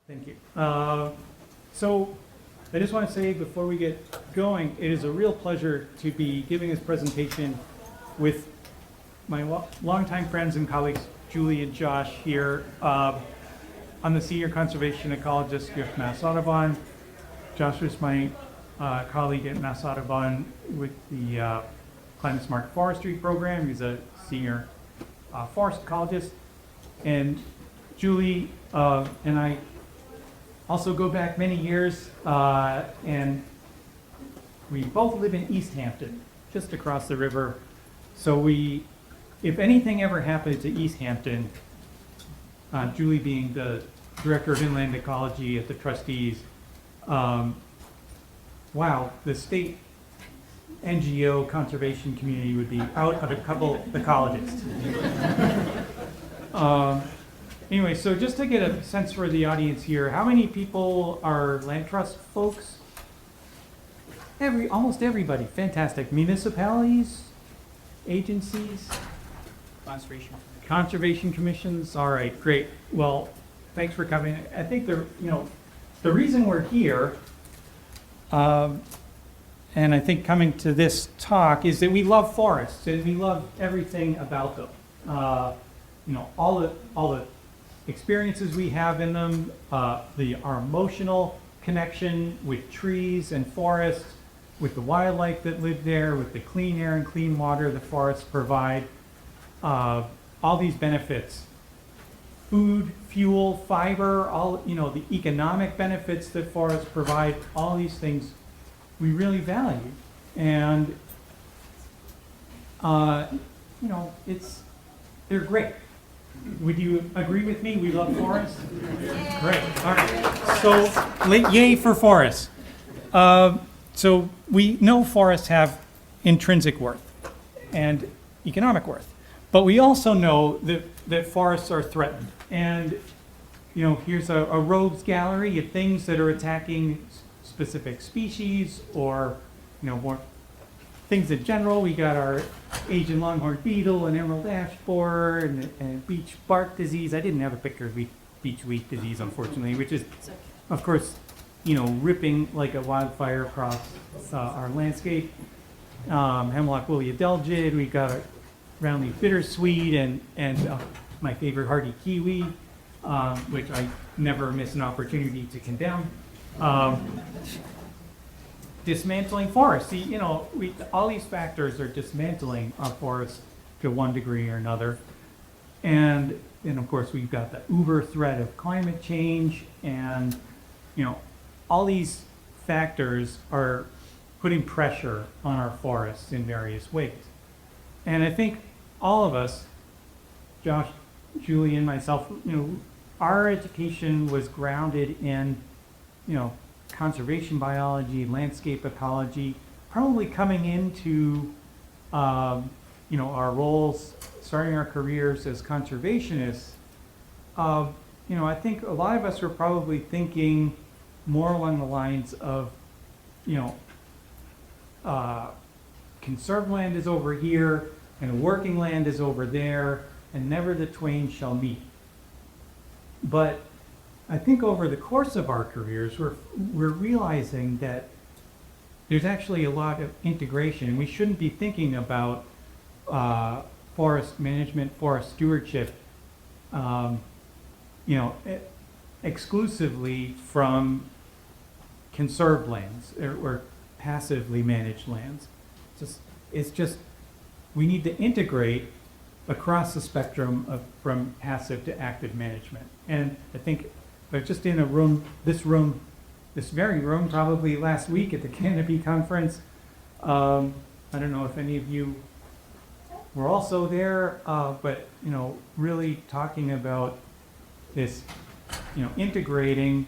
Thank you. So I just want to say before we get going, it is a real pleasure to be giving this presentation with my longtime friends and colleagues, Julie and Josh here. I'm the Senior Conservation Ecologist here at Mass Audubon. Josh is my colleague at Mass Audubon with the Climate Smart Forestry Program. He's a Senior Forest Ecologist. And Julie and I also go back many years, and we both live in East Hampton, just across the river. So if anything ever happened to East Hampton, Julie being the Director of Inland Ecology at the Trustees, wow, the state NGO conservation community would be out of a couple ecologists. Anyway, so just to get a sense for the audience here, how many people are land trust folks? Almost everybody. Fantastic. Municipalities, agencies, conservation commissions. All right, great. Well, thanks for coming. I think the reason we're here, and I think coming to this talk, is that we love forests and we love everything about them. All the experiences we have in them, our emotional connection with trees and forests, with the wildlife that live there, with the clean air and clean water the forests provide, all these benefits, food, fuel, fiber, all the economic benefits that forests provide, all these things we really value. And they're great. Would you agree with me? We love forests? Yeah. Great. All right. So, yay for forests. So we know forests have intrinsic worth and economic worth, but we also know that forests are threatened. And here's a rogues gallery of things that are attacking specific species, or more things in general. We got our Asian longhorn beetle and emerald ash borer and beech bark disease. I didn't have a picture of beech wheat disease, unfortunately, which is, of course, ripping like a wildfire across our landscape. Hemlock woolly adelgid. We got a roundleaf bittersweet and my favorite hardy kiwi, which I never miss an opportunity to condemn. Dismantling forests. All these factors are dismantling our forests to one degree or another. And of course, we've got the uber threat of climate change, and all these factors are putting pressure on our forests in various ways. And I think all of us, Josh, Julie, and myself, our education was grounded in conservation biology, landscape ecology, probably coming into our roles, starting our careers as conservationists. I think a lot of us are probably thinking more along the lines of, conserved land is over here and working land is over there, and never the twain shall meet. But I think over the course of our careers, we're realizing that there's actually a lot of integration. We shouldn't be thinking about forest management, forest stewardship, exclusively from conserved lands or passively managed lands. It's just we need to integrate across the spectrum from passive to active management. And I think I was just in this very room, probably last week at the Canopy Conference. I don't know if any of you were also there, but really talking about this, integrating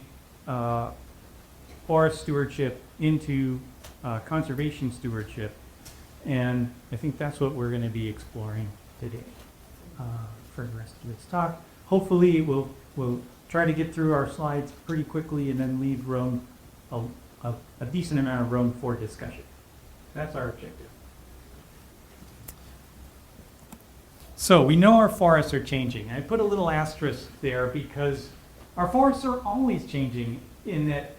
forest stewardship into conservation stewardship, and I think that's what we're going to be exploring today for the rest of this talk. Hopefully, we'll try to get through our slides pretty quickly and then leave room, a decent amount of room for discussion. That's our objective. So we know our forests are changing. I put a little asterisk there because our forests are always changing in that,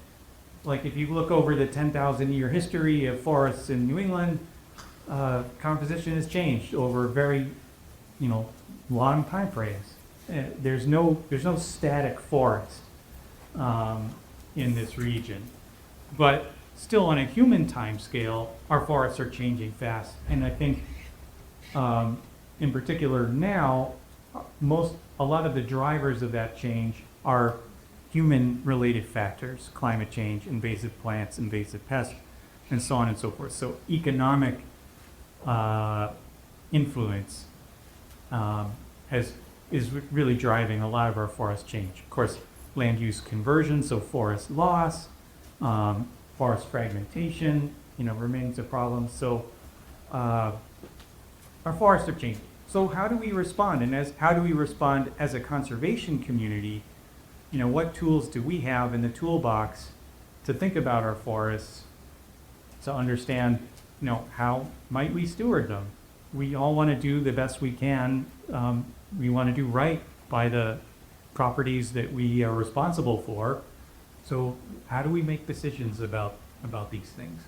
like if you look over the 10,000 year history of forests in New England, composition has changed over very, long time frames. There's no static forest in this region, but still on a human time scale, our forests are changing fast. And I think, in particular now, a lot of the drivers of that change are human-related factors: climate change, invasive plants, invasive pests, and so on and so forth. So economic influence is really driving a lot of our forest change. Of course, land use conversion, so forest loss, forest fragmentation, remains a problem. So our forests are changing. So how do we respond? And how do we respond as a conservation community? What tools do we have in the toolbox to think about our forests, to understand, how might we steward them? We all want to do the best we can. We want to do right by the properties that we are responsible for. So how do we make decisions about these things?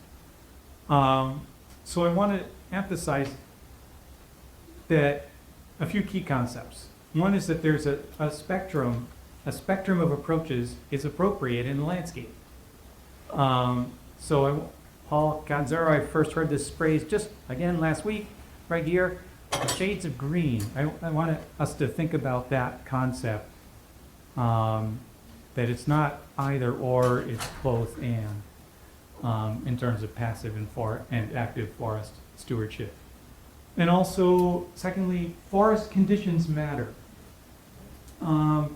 So I want to emphasize that a few key concepts. One is that there's a spectrum of approaches is appropriate in the landscape. Paul Gonzaro, I first heard this phrase just again last week, right here, the shades of green. I want us to think about that concept, that it's not either or, it's both and, in terms of passive and active forest stewardship. And also, secondly, forest conditions matter. That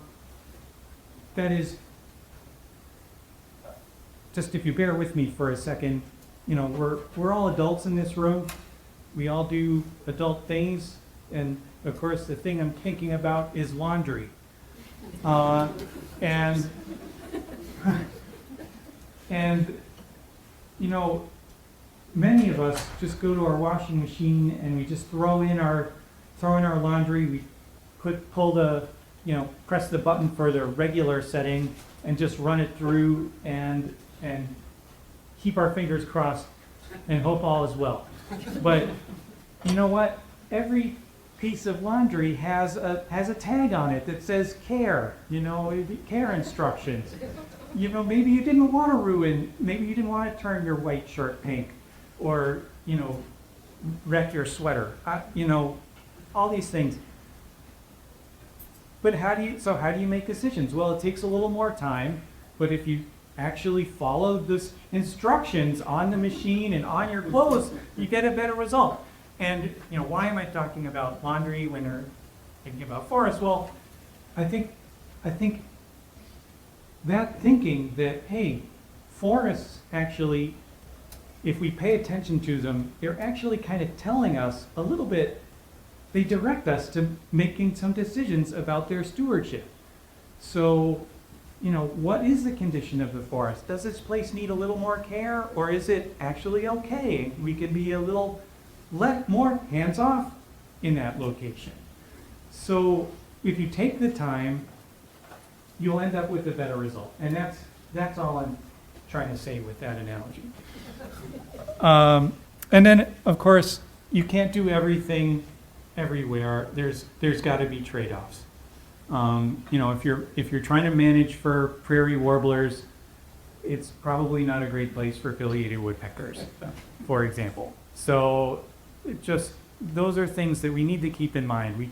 is, just if you bear with me for a second, we're all adults in this room. We all do adult things, and of course the thing I'm thinking about is laundry. And many of us just go to our washing machine and we just throw in our laundry. We press the button for the regular setting and just run it through and keep our fingers crossed and hope all is well. But you know what? Every piece of laundry has a tag on it that says care, care instructions. Maybe you didn't want to turn your white shirt pink, or, wreck your sweater, all these things. But how do you make decisions? Well, it takes a little more time, but if you actually follow the instructions on the machine and on your clothes, you get a better result. And, why am I talking about laundry when we're thinking about forests? Well, I think that, hey, forests actually, if we pay attention to them, they're actually kind of telling us a little bit, they direct us to making some decisions about their stewardship. So, what is the condition of the forest? Does this place need a little more care, or is it actually okay? We can be a little more hands-off in that location. So if you take the time, you'll end up with a better result. And that's all I'm trying to say with that analogy. And then, of course, you can't do everything everywhere. There's got to be trade-offs. If you're trying to manage for prairie warblers, it's probably not a great place for affiliated woodpeckers, for example. So those are things that we need to keep in mind.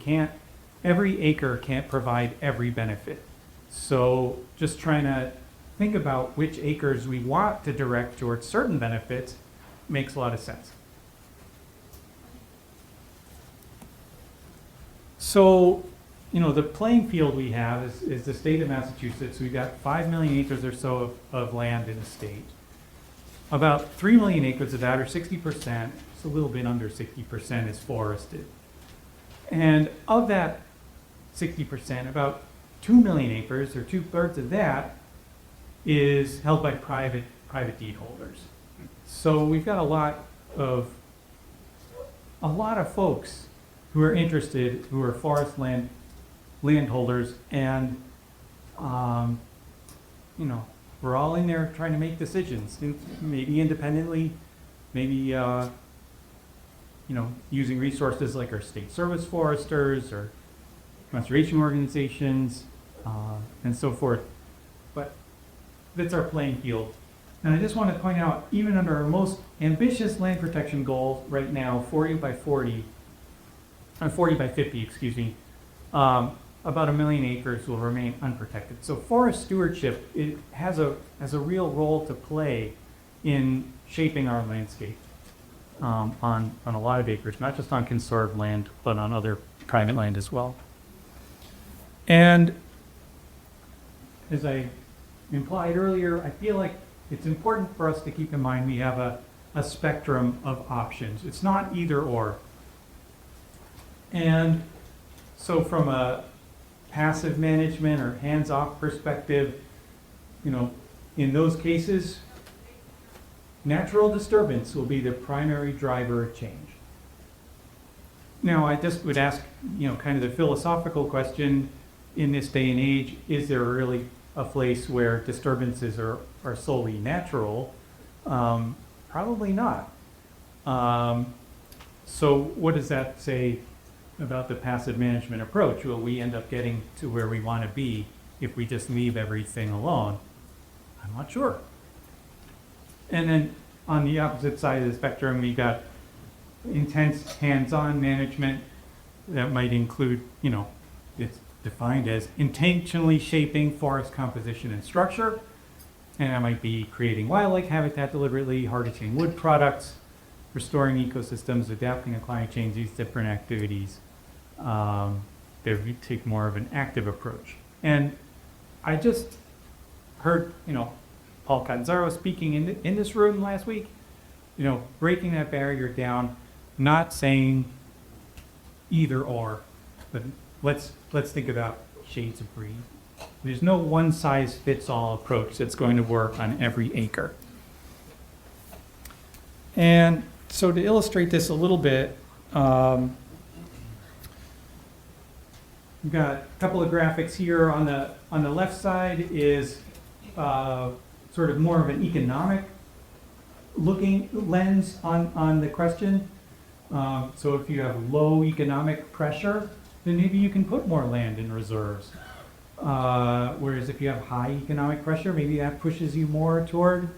Every acre can't provide every benefit. So just trying to think about which acres we want to direct towards certain benefits makes a lot of sense. So, the playing field we have is the state of Massachusetts. We've got 5 million acres or so of land in the state. About 3 million acres of that, or 60%, it's a little bit under 60%, is forested. And of that 60%, about 2 million acres, or 2/3 of that, is held by private deed holders. So we've got a lot of folks who are interested, who are forest landholders, and You know, we're all in there trying to make decisions, maybe independently, maybe, you know, using resources like our state service foresters or conservation organizations, and so forth. But that's our playing field. And I just want to point out, even under our most ambitious land protection goal right now, 40 by 50, excuse me, about 1 million acres will remain unprotected. So forest stewardship, it has a real role to play in shaping our landscape on a lot of acres, not just on conserved land, but on other private land as well. And as I implied earlier, I feel like it's important for us to keep in mind we have a spectrum of options. It's not either or. And so from a passive management or hands-off perspective, you know, in those cases, natural disturbance will be the primary driver of change. Now, I just would ask, you know, kind of the philosophical question in this day and age, is there really a place where disturbances are solely natural? Probably not. So what does that say about the passive management approach? Will we end up getting to where we want to be if we just leave everything alone? I'm not sure. And then on the opposite side of the spectrum, we got intense hands-on management that might include, you know, it's defined as intentionally shaping forest composition and structure. And that might be creating wildlife habitat deliberately, harvesting wood products, restoring ecosystems, adapting to climate change, these different activities. They would take more of an active approach. And I just heard, you know, Paul Catanzaro speaking in this room last week, you know, breaking that barrier down, not saying either or, but let's think about shades of green. There's no one-size-fits-all approach that's going to work on every acre. And so to illustrate this a little bit, we've got a couple of graphics here. On the left side is sort of more of an economic looking lens on the question. So if you have low economic pressure, then maybe you can put more land in reserves. Whereas if you have high economic pressure, maybe that pushes you more toward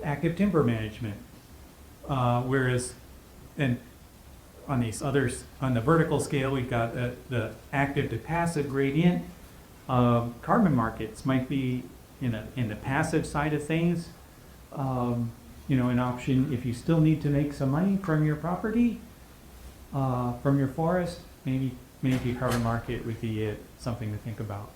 active timber management. Whereas, and on these others, on the vertical scale, we've got the active to passive gradient. Carbon markets might be in the passive side of things. You know, an option if you still need to make some money from your property, from your forest, maybe carbon market would be something to think about.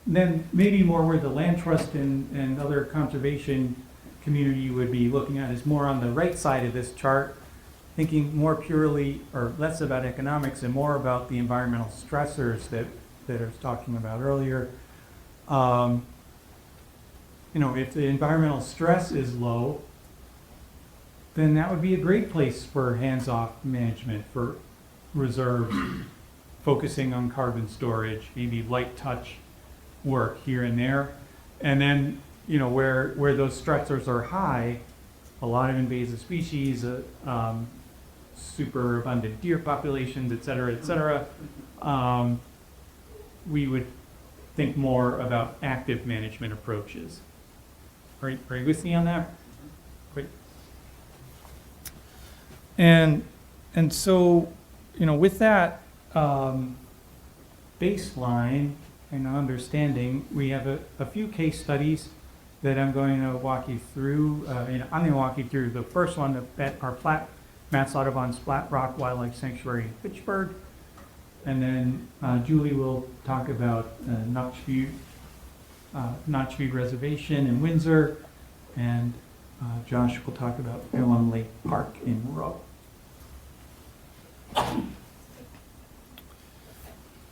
Then maybe more where the land trust and other conservation community would be looking at is more on the right side of this chart, thinking more purely or less about economics and more about the environmental stressors that I was talking about earlier. You know, if the environmental stress is low, then that would be a great place for hands-off management, for reserves, focusing on carbon storage, maybe light touch work here and there. And then, you know, where those stressors are high, a lot of invasive species, super abundant deer populations, et cetera, we would think more about active management approaches. Are you with me on that? Great. And so, you know, with that baseline and understanding, we have a few case studies that I'm going to walk you through. I'm going to walk you through the first one at our Mass Audubon's Flat Rock Wildlife Sanctuary in Richburg. And then Julie will talk about Notch View Reservation in Windsor, and Josh will talk about Elm Lake Park in Rowe.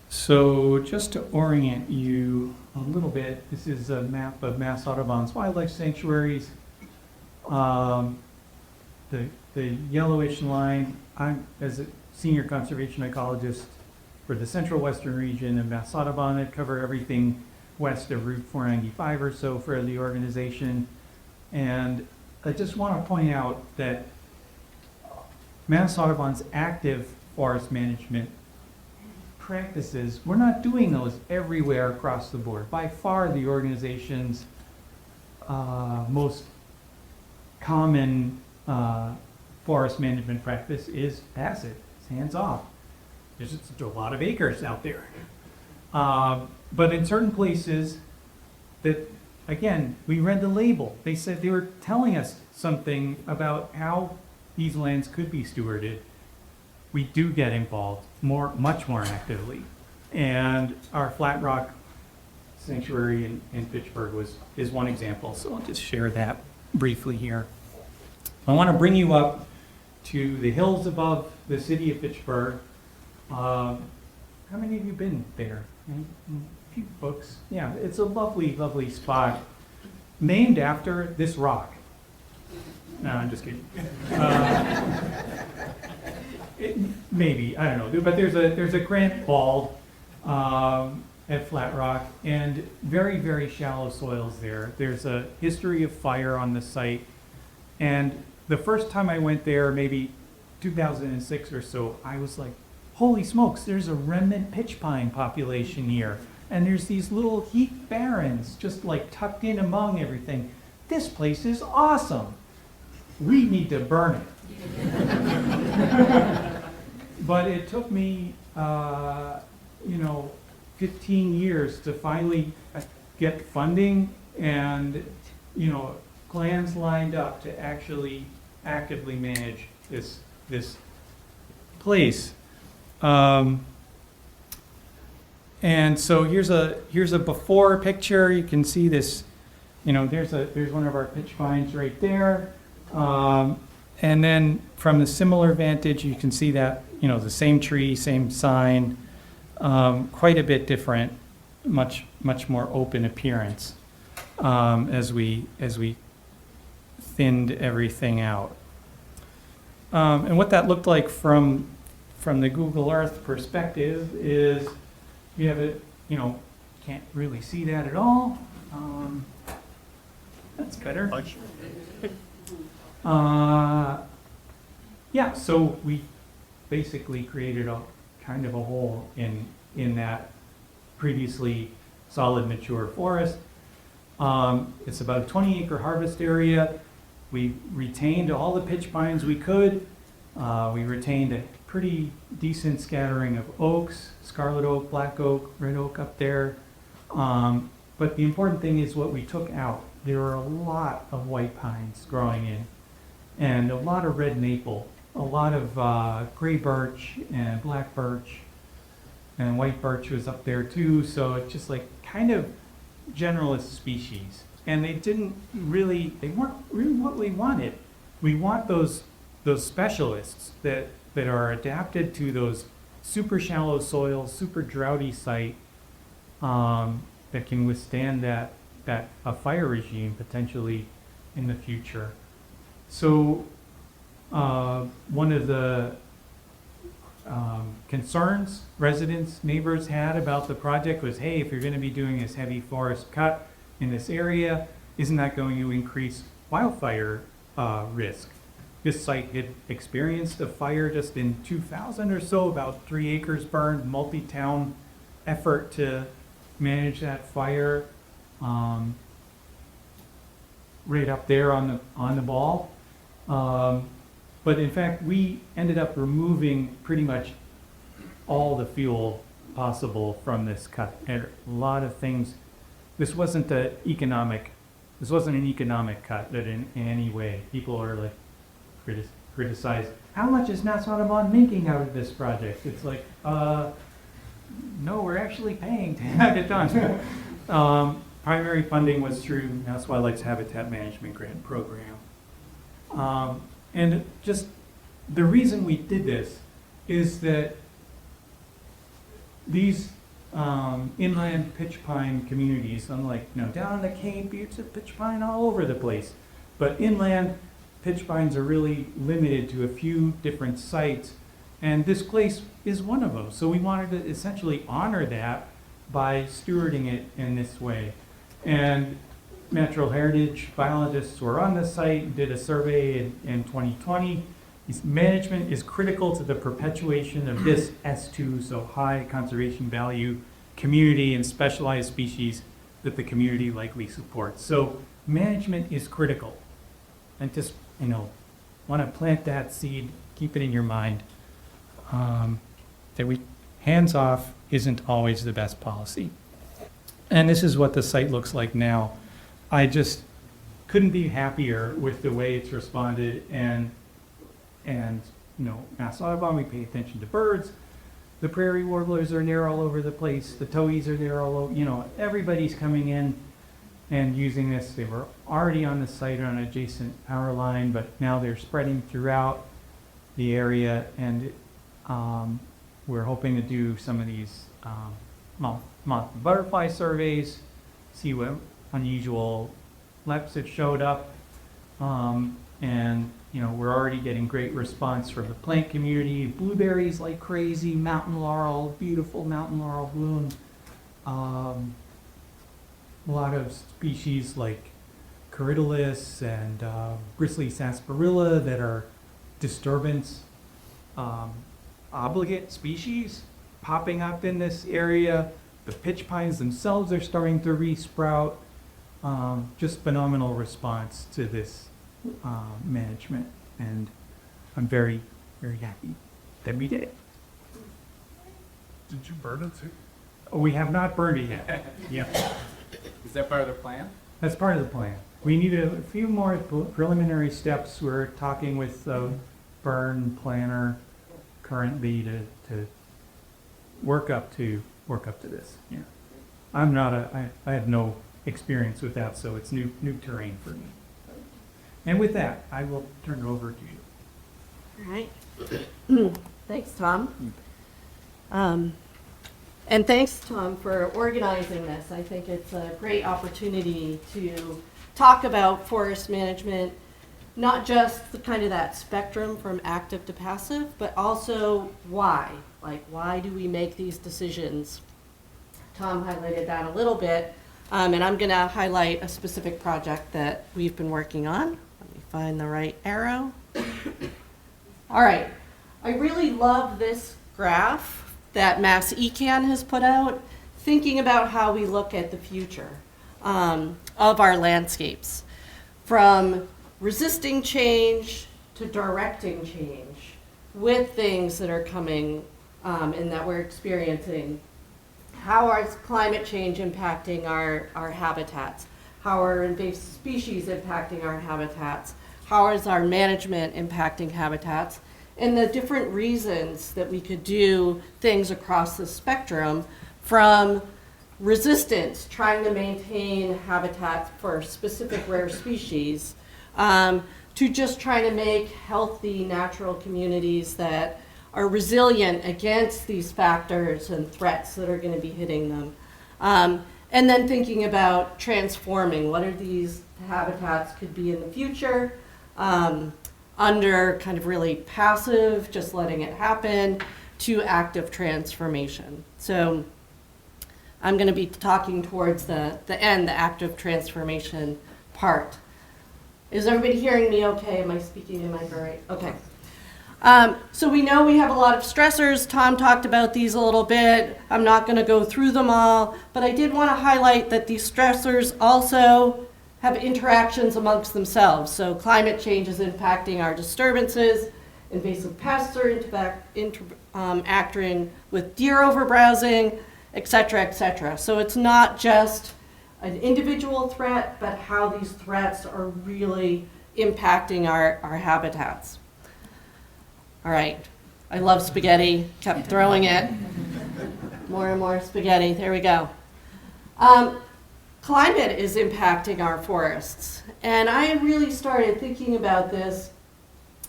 So just to orient you a little bit, this is a map of Mass Audubon's wildlife sanctuaries. The yellowish line, I'm, as a senior conservation ecologist, for the central western region of Mass Audubon. I'd cover everything west of Route 495 or so for the organization. And I just want to point out that Mass Audubon's active forest management practices, we're not doing those everywhere across the board. By far, the organization's most common forest management practice is passive, it's hands-off. There's just a lot of acres out there. But in certain places that, again, we read the label. They said they were telling us something about how these lands could be stewarded. We do get involved much more actively. And our Flat Rock Sanctuary in Fitchburg is one example. So I'll just share that briefly here. I want to bring you up to the hills above the city of Fitchburg. How many of you been there? A few folks. Yeah, it's a lovely, lovely spot named after this rock. No, I'm just kidding. Maybe, I don't know. But there's a granite bald at Flat Rock, and very, very shallow soils there. There's a history of fire on the site. And the first time I went there, maybe 2006 or so, I was like, holy smokes, there's a remnant pitch pine population here. And there's these little heath barrens just like tucked in among everything. This place is awesome. We need to burn it. But it took me, 15 years to finally get funding and, plans lined up to actually actively manage this place. And so here's a before picture. You can see this, there's one of our pitch pines right there. And then from the similar vantage, you can see that, the same tree, same sign, quite a bit different, much more open appearance as we thinned everything out. And what that looked like from the Google Earth perspective is you have it, can't really see that at all. That's better. Yeah, so we basically created a kind of a hole in that previously solid mature forest. It's about a 20-acre harvest area. We retained all the pitch pines we could. We retained a pretty decent scattering of oaks, scarlet oak, black oak, red oak up there. But the important thing is what we took out. There were a lot of white pines growing in, and a lot of red maple, a lot of gray birch and black birch, and white birch was up there too. So it's just like kind of generalist species. And they weren't really what we wanted. We want those specialists that are adapted to those super shallow soils, super droughty site, that can withstand that a fire regime potentially in the future. So one of the concerns residents, neighbors had about the project was, hey, if you're going to be doing this heavy forest cut in this area, isn't that going to increase wildfire risk? This site had experienced a fire just in 2000 or so, about 3 acres burned, multi-town effort to manage that fire, right up there on the ball. But in fact, we ended up removing pretty much all the fuel possible from this cut. And a lot of things. This wasn't an economic cut that in any way. People are like criticize, how much is Mass Audubon making out of this project? It's like, no, we're actually paying to have it done. Primary funding was through Mass Wildlife's Habitat Management Grant Program. And just the reason we did this is that these inland pitch pine communities, unlike down in the Cape, it's a pitch pine all over the place. But inland pitch pines are really limited to a few different sites, And this place is one of those. So we wanted to essentially honor that by stewarding it in this way. And natural heritage biologists were on the site, did a survey in 2020. Management is critical to the perpetuation of this S2, so high conservation value community and specialized species that the community likely supports. So management is critical. And just, want to plant that seed, keep it in your mind, that hands off isn't always the best policy. And this is what the site looks like now. I just couldn't be happier with the way it's responded, and Mass Audubon, we pay attention to birds. The prairie warblers are there all over the place. The towhees are there all over, everybody's coming in and using this. They were already on the site on an adjacent power line, but now they're spreading throughout the area, and we're hoping to do some of these moth and butterfly surveys, see what unusual leps have showed up, and we're already getting great response from the plant community. Blueberries like crazy, mountain laurel, beautiful mountain laurel bloom. A lot of species like Corydalus and bristly sarsaparilla that are disturbance obligate species popping up in this area. The pitch pines themselves are starting to resprout. Just phenomenal response to this management, and I'm very, very happy that we did it. Did you burn it too? Oh, we have not burned it yet. Yeah, Is that part of the plan? that's part of the plan. We need a few more preliminary steps. We're talking with the burn planner currently to work up to this. Yeah, I have no experience with that, so it's new terrain for me. And with that, I will turn it over to you. All right. Thanks, Tom. And thanks, Tom, for organizing this. I think it's a great opportunity to talk about forest management, not just the kind of that spectrum from active to passive, but also why. Like, why do we make these decisions? Tom highlighted that a little bit, and I'm going to highlight a specific project that we've been working on. Let me find the right arrow. All right. I really love this graph that Mass Econ has put out, thinking about how we look at the future of our landscapes, from resisting change to directing change with things that are coming and that we're experiencing. How is climate change impacting our habitats? How are invasive species impacting our habitats? How is our management impacting habitats? And the different reasons that we could do things across the spectrum, from resistance, trying to maintain habitats for specific rare species, to just trying to make healthy natural communities that are resilient against these factors and threats that are going to be hitting them. And then thinking about transforming, what are these habitats could be in the future, under kind of really passive, just letting it happen, to active transformation. So I'm going to be talking towards the end, the active transformation part. Is everybody hearing me okay? Am I speaking in my right? Okay. So we know we have a lot of stressors. Tom talked about these a little bit. I'm not going to go through them all, but I did want to highlight that these stressors also have interactions amongst themselves. So climate change is impacting our disturbances, invasive pests are interacting with deer overbrowsing, et cetera, et cetera. So it's not just an individual threat, but how these threats are really impacting our habitats. All right, I love spaghetti, kept throwing it. More and more spaghetti, there we go. Climate is impacting our forests. And I really started thinking about this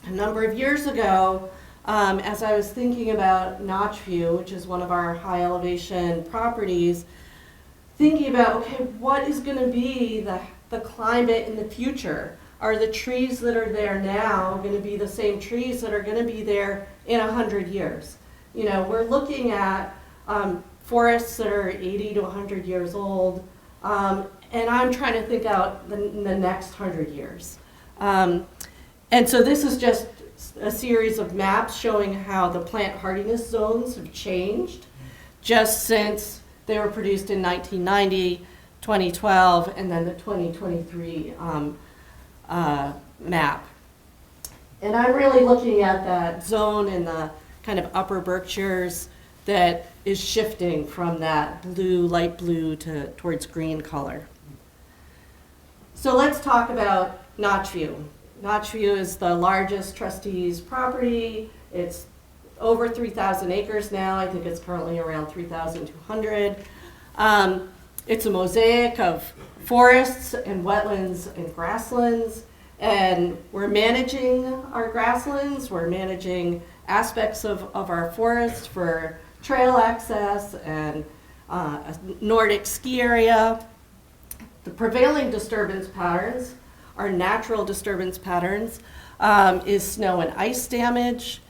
a number of years ago as I was thinking about Notch View, which is one of our high elevation properties, thinking about, okay, what is going to be the climate in the future? are the trees that are there now going to be the same trees that are going to be there in 100 years? You know, we're looking at forests that are 80 to 100 years old, and I'm trying to think out the next 100 years. And so this is just a series of maps showing how the plant hardiness zones have changed just since they were produced in 1990, 2012, and then the 2023 map. And I'm really looking at that zone in the kind of upper Berkshires that is shifting from that blue, light blue towards green color. So let's talk about Notchview. Notchview is the largest trustee's property. It's over 3,000 acres now. I think it's currently around 3,200. It's a mosaic of forests and wetlands and grasslands. And we're managing our grasslands. We're managing aspects of our forest for trail access and a Nordic ski area. The prevailing disturbance patterns are natural disturbance patterns, is snow and ice damage.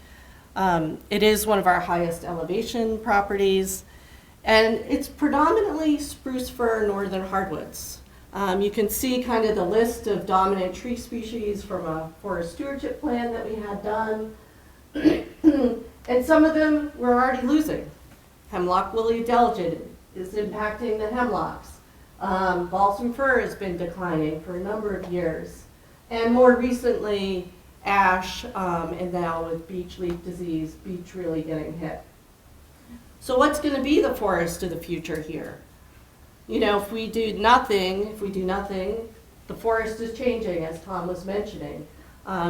It is one of our highest elevation properties, and it's predominantly spruce fir northern hardwoods. You can see kind of the list of dominant tree species from a forest stewardship plan that we had done. And some of them we're already losing. Hemlock woolly delegate is impacting the hemlocks. Balsam fir has been declining for a number of years. And more recently, ash, and now with beech leaf disease, beech really getting hit. So what's going to be the forest of the future here? You know, if we do nothing, the forest is changing, as Tom was mentioning.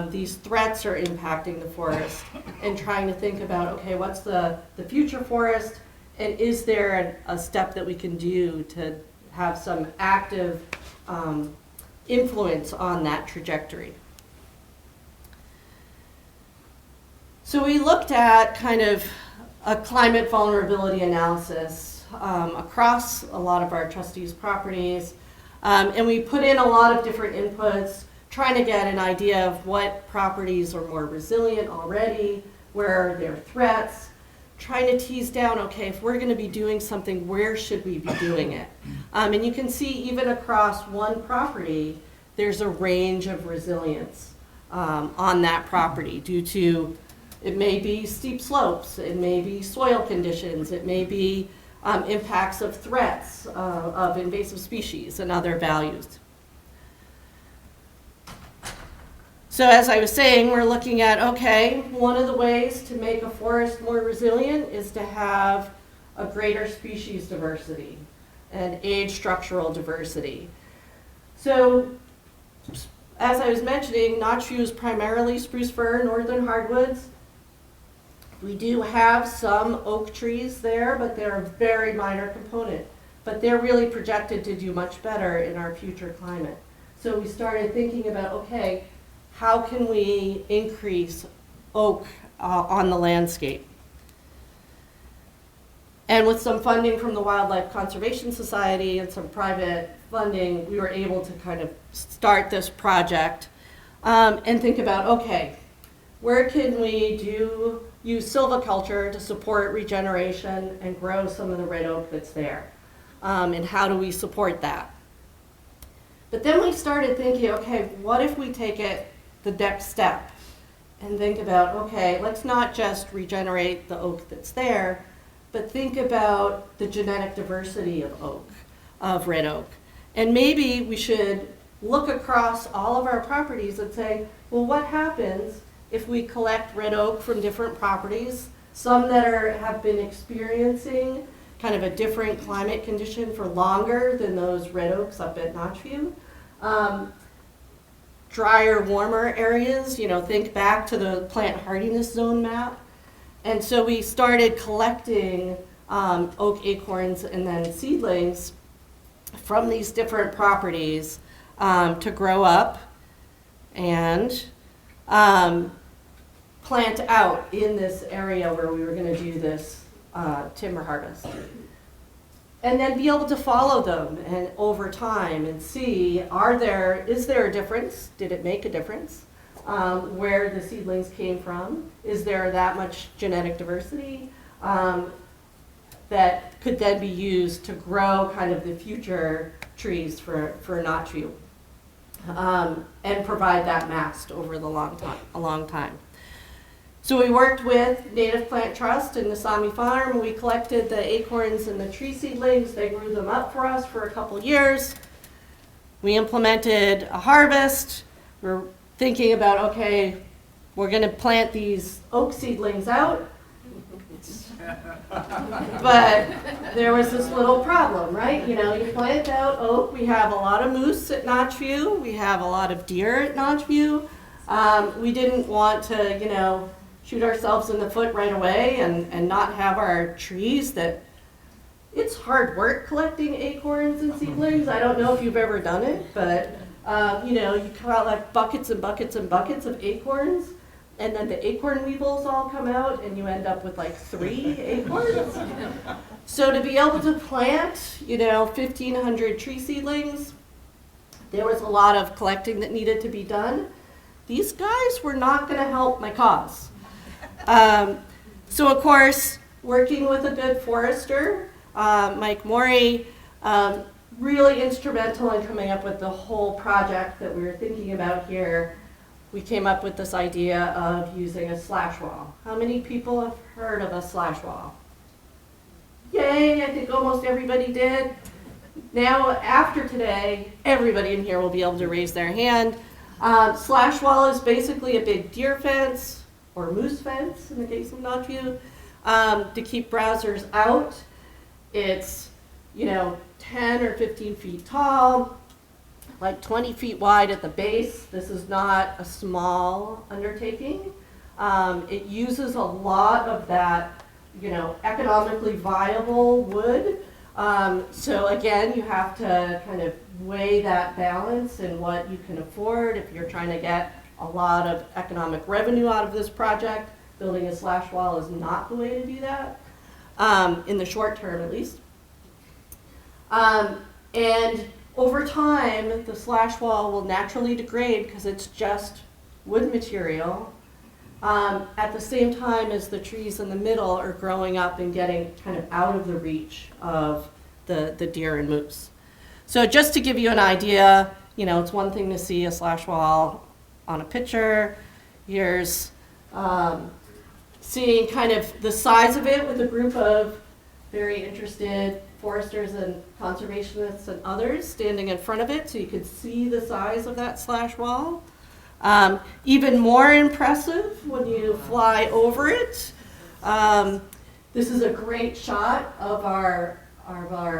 These threats are impacting the forest, and trying to think about, okay, what's the future forest, and is there a step that we can do to have some active influence on that trajectory? So we looked at kind of a climate vulnerability analysis across a lot of our trustees' properties, and we put in a lot of different inputs, trying to get an idea of what properties are more resilient already, where are there threats, trying to tease down, okay, if we're going to be doing something, where should we be doing it? And you can see even across one property, there's a range of resilience on that property due to, it may be steep slopes, it may be soil conditions, it may be impacts of threats of invasive species and other values. So as I was saying, we're looking at, okay, one of the ways to make a forest more resilient is to have a greater species diversity and age structural diversity. So as I was mentioning, Notchview is primarily spruce fir, northern hardwoods. We do have some oak trees there, but they're a very minor component. But they're really projected to do much better in our future climate. So we started thinking about, okay, how can we increase oak on the landscape? And with some funding from the Wildlife Conservation Society and some private funding, we were able to kind of start this project and think about, okay, where can we use silviculture to support regeneration and grow some of the red oak that's there? And how do we support that? But then we started thinking, okay, what if we take it the next step and think about, okay, let's not just regenerate the oak that's there, but think about the genetic diversity of oak, of red oak. And maybe we should look across all of our properties and say, well, what happens if we collect red oak from different properties, some that have been experiencing kind of a different climate condition for longer than those red oaks up at Notchview. Drier, warmer areas, you know, think back to the plant hardiness zone map. And so we started collecting oak acorns and then seedlings from these different properties to grow up and plant out in this area where we were going to do this timber harvest. and then be able to follow them and over time and see, is there a difference? Did it make a difference? Where the seedlings came from? Is there that much genetic diversity that could then be used to grow kind of the future trees for a notch view and provide that mast over the a long time. So we worked with Native Plant Trust and the Sami Farm. We collected the acorns and the tree seedlings. They grew them up for us for a couple years. We implemented a harvest. We're thinking about, okay, we're going to plant these oak seedlings out. But there was this little problem, right? You know, you plant out oak. We have a lot of moose at Notch View. We have a lot of deer at Notch View. We didn't want to, you know, shoot ourselves in the foot right away and not have our trees that, it's hard work collecting acorns and seedlings. I don't know if you've ever done it, but you know, you collect buckets and buckets and buckets of acorns, and then the acorn weevils all come out, and you end up with like 3 acorns. So to be able to plant, you know, 1,500 tree seedlings, there was a lot of collecting that needed to be done. These guys were not going to help my cause. So of course, working with a good forester, Mike Morey, really instrumental in coming up with the whole project that we were thinking about here. We came up with this idea of using a slash wall. How many people have heard of a slash wall? Yay, I think almost everybody did. Now, after today, everybody in here will be able to raise their hand. Slash wall is basically a big deer fence, or moose fence in the case of Notch View, to keep browsers out. It's, you know, 10 or 15 feet tall, like 20 feet wide at the base. This is not a small undertaking. It uses a lot of that, you know, economically viable wood. So again, you have to kind of weigh that balance and what you can afford if you're trying to get a lot of economic revenue out of this project. Building a slash wall is not the way to do that, in the short term at least. And over time, the slash wall will naturally degrade because it's just wood material, at the same time as the trees in the middle are growing up and getting kind of out of the reach of the deer and moose. So just to give you an idea, you know, it's one thing to see a slash wall on a picture. Here's seeing kind of the size of it with a group of very interested foresters and conservationists and others standing in front of it, so you can see the size of that slash wall. Even more impressive when you fly over it. This is a great shot of our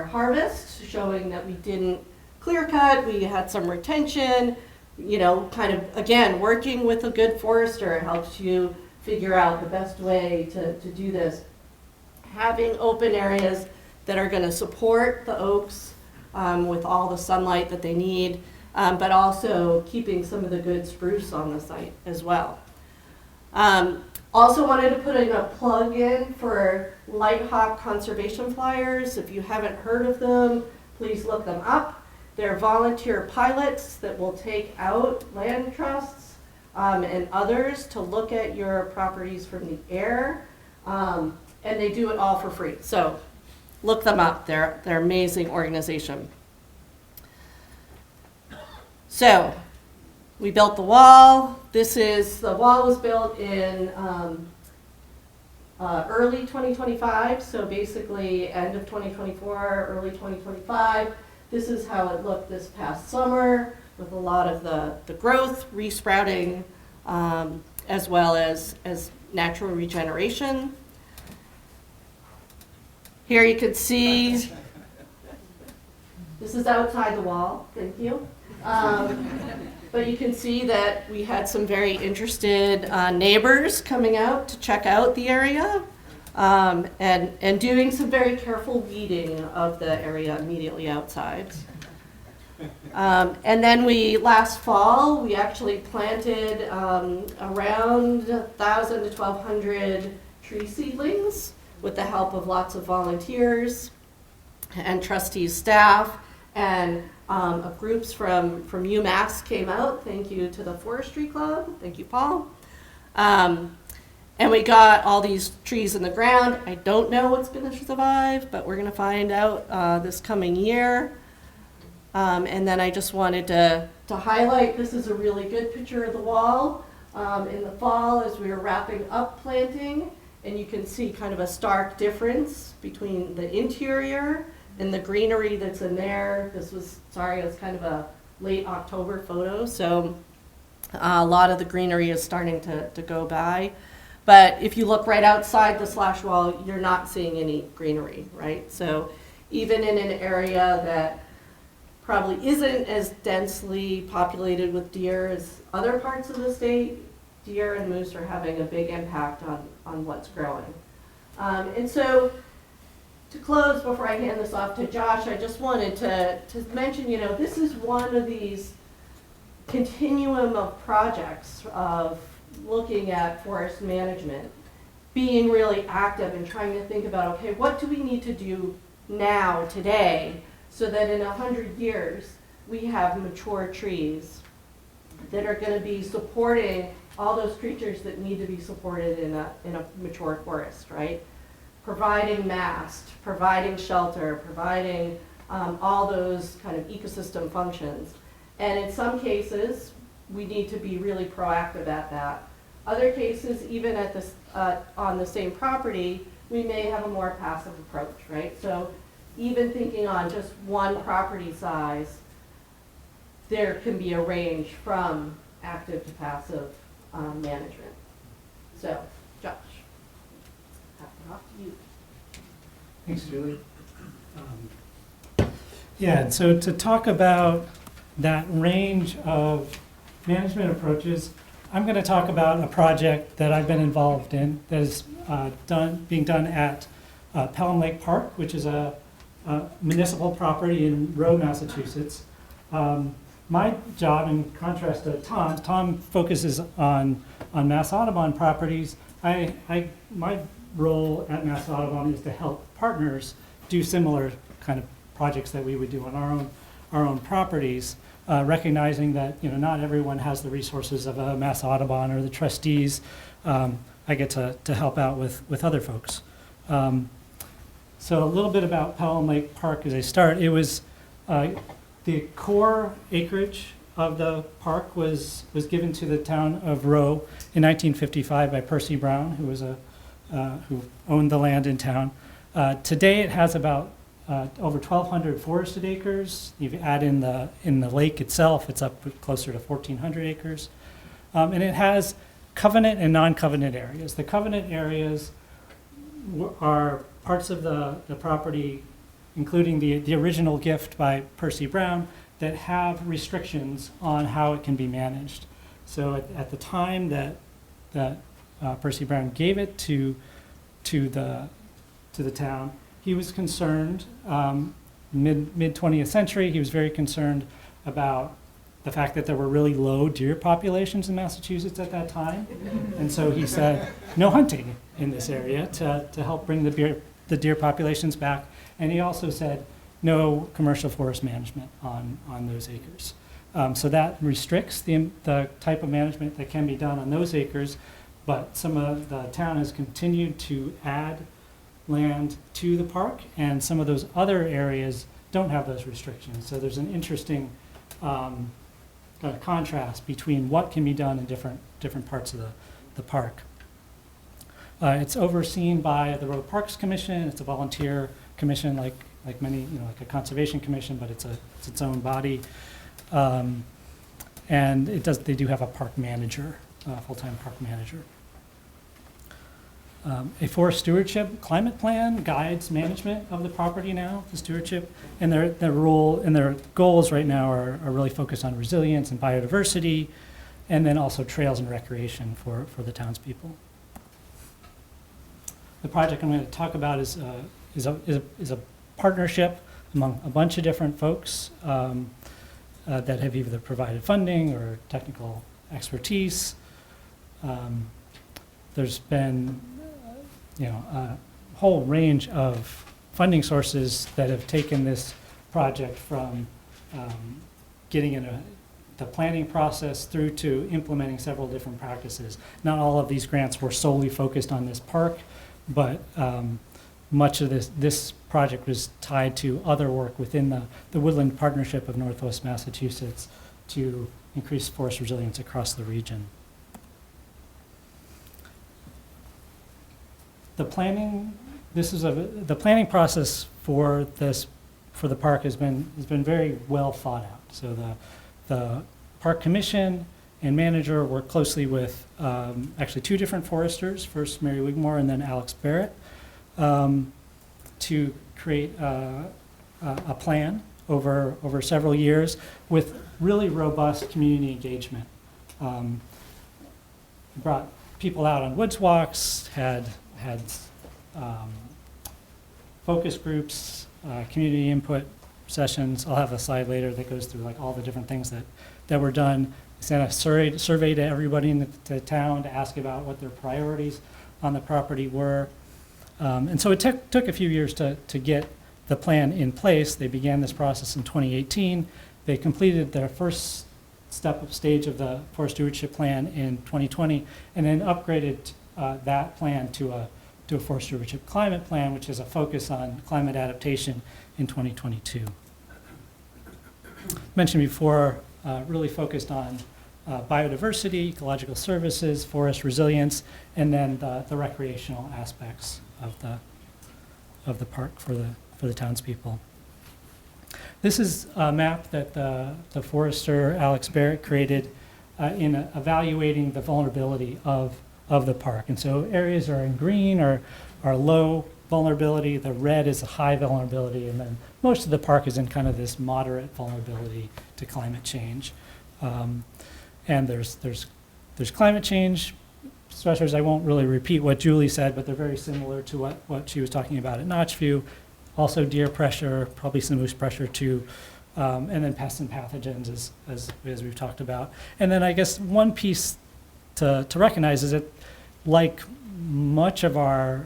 harvest, showing that we didn't clear cut, we had some retention. You know, kind of, again, working with a good forester helps you figure out the best way to do this. Having open areas that are going to support the oaks with all the sunlight that they need, but also keeping some of the good spruce on the site as well. Also wanted to put in a plug in for Lighthawk conservation flyers. If you haven't heard of them, please look them up. They're volunteer pilots that will take out land trusts and others to look at your properties from the air, and they do it all for free. So look them up. They're an amazing organization. So we built the wall. The wall was built in early 2025, so basically end of 2024, early 2025. This is how it looked this past summer, with a lot of the growth, resprouting, as well as natural regeneration. Here you can see, this is outside the wall, thank you. But you can see that we had some very interested neighbors coming out to check out the area, and doing some very careful weeding of the area immediately outside. And then last fall, we actually planted around 1,000 to 1,200 tree seedlings with the help of lots of volunteers. and trustees, staff, and groups from UMass came out. Thank you to the Forestry Club. Thank you, Paul. And we got all these trees in the ground. I don't know what's going to survive, but we're going to find out this coming year. And then I just wanted to highlight, this is a really good picture of the wall in the fall as we were wrapping up planting. And you can see kind of a stark difference between the interior and the greenery that's in there. This was, sorry, it was kind of a late October photo. So a lot of the greenery is starting to go by. But if you look right outside the slash wall, you're not seeing any greenery, right? So even in an area that probably isn't as densely populated with deer as other parts of the state, deer and moose are having a big impact on what's growing. And so to close, before I hand this off to Josh, I just wanted to mention, you know, this is one of these continuum of projects of looking at forest management, being really active and trying to think about, okay, what do we need to do now, today, so that in 100 years we have mature trees that are going to be supporting all those creatures that need to be supported in a mature forest, right? Providing mast, providing shelter, providing all those kind of ecosystem functions. And in some cases, we need to be really proactive at that. Other cases, even at this, on the same property, we may have a more passive approach, right? So even thinking on just one property size, there can be a range from active to passive management. So, Josh, pass it off to you. Thanks, Julie. Yeah, so to talk about that range of management approaches, I'm going to talk about a project that I've been involved in that is being done at Pelham Lake Park, which is a municipal property in Rowe, Massachusetts. My job, in contrast to Tom focuses on Mass Audubon properties. My role at Mass Audubon is to help partners do similar kind of projects that we would do on our own properties, recognizing that, you know, not everyone has the resources of a Mass Audubon or the trustees. I get to help out with other folks. So a little bit about Pelham Lake Park as I start. It was the core acreage of the park was given to the town of Rowe in 1955 by Percy Brown, who was who owned the land in town. Today it has about over 1,200 forested acres. You add in the lake itself, it's up closer to 1,400 acres. And it has covenant and non-covenant areas. The covenant areas are parts of the property, including the original gift by Percy Brown, that have restrictions on how it can be managed. So at the time that Percy Brown gave it to the town, he was concerned, mid 20th century, he was very concerned about the fact that there were really low deer populations in Massachusetts at that time. And so he said, no hunting in this area to help bring the deer populations back. And he also said, no commercial forest management on those acres. So that restricts the type of management that can be done on those acres, but some of the town has continued to add land to the park, and some of those other areas don't have those restrictions. So there's an interesting contrast between what can be done in different parts of the park. It's overseen by the Road Parks Commission. It's a volunteer commission, like many, you know, like a conservation commission, but it's its own body. And they do have a park manager, full-time park manager. A forest stewardship climate plan guides management of the property now, the stewardship, and their role and their goals right now are really focused on resilience and biodiversity, and then also trails and recreation for the townspeople. The project I'm going to talk about is a partnership among a bunch of different folks that have either provided funding or technical expertise. There's been a whole range of funding sources that have taken this project from getting in the planning process through to implementing several different practices. Not all of these grants were solely focused on this park, but much of this project was tied to other work within the Woodland Partnership of Northwest Massachusetts to increase forest resilience across the region. The planning, the planning process for the park has been very well thought out. So the Park Commission and manager worked closely with actually two different foresters, first Mary Wigmore and then Alex Barrett, to create a plan over several years with really robust community engagement. Brought people out on woods walks, had focus groups, community input sessions. I'll have a slide later that goes through like all the different things that were done. Sent a survey to everybody in the town to ask about what their priorities on the property were. And so it took a few years to get the plan in place. They began this process in 2018. They completed their first stage of the forest stewardship plan in 2020, and then upgraded that plan to a forest stewardship climate plan, which is a focus on climate adaptation in 2022. Mentioned before, really focused on biodiversity, ecological services, forest resilience, and then the recreational aspects of the park for the townspeople. This is a map that the forester Alex Barrett created in evaluating the vulnerability of the park. And so areas are in green are low vulnerability, the red is a high vulnerability, and then most of the park is in kind of this moderate vulnerability to climate change. And there's climate change stressors. I won't really repeat what Julie said, but they're very similar to what she was talking about at Notchview. Also deer pressure, probably some moose pressure too, and then pests and pathogens as we've talked about. And then I guess one piece to recognize is that like much of our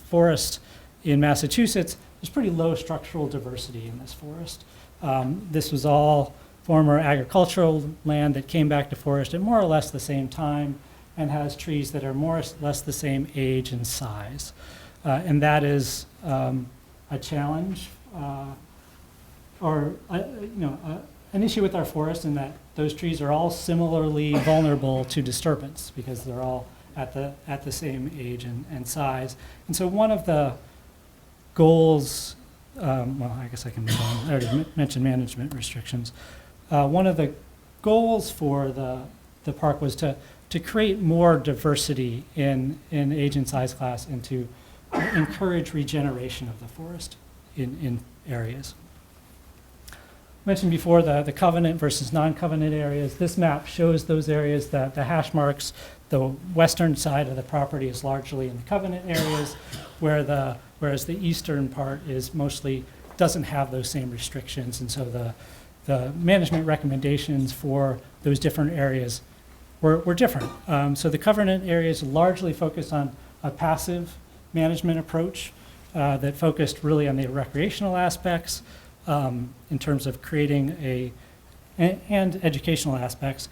forest in Massachusetts, there's pretty low structural diversity in this forest. This was all former agricultural land that came back to forest at more or less the same time and has trees that are more or less the same age and size. And that is a challenge or an issue with our forest in that those trees are all similarly vulnerable to disturbance because they're all at the same age and size. And so one of the goals, well, I guess I can move on. I already mentioned management restrictions. One of the goals for the park was to create more diversity in age and size class and to encourage regeneration of the forest in areas. Mentioned before the covenant versus non-covenant areas. This map shows those areas that the hash marks. The western side of the property is largely in the covenant areas, whereas the eastern part is mostly doesn't have those same restrictions. And so the management recommendations for those different areas were different. So the covenant areas largely focused on a passive management approach that focused really on the recreational aspects in terms of creating and educational aspects.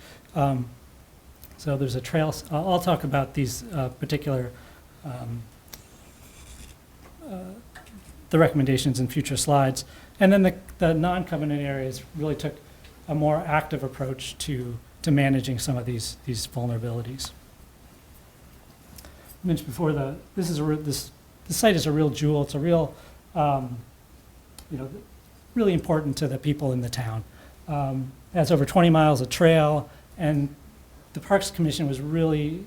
So there's a trail. I'll talk about these particular the recommendations in future slides. And then the non-covenant areas really took a more active approach to managing some of these vulnerabilities. I mentioned before this site is a real jewel. It's a real really important to the people in the town. It has over 20 miles of trail, and the Parks Commission was really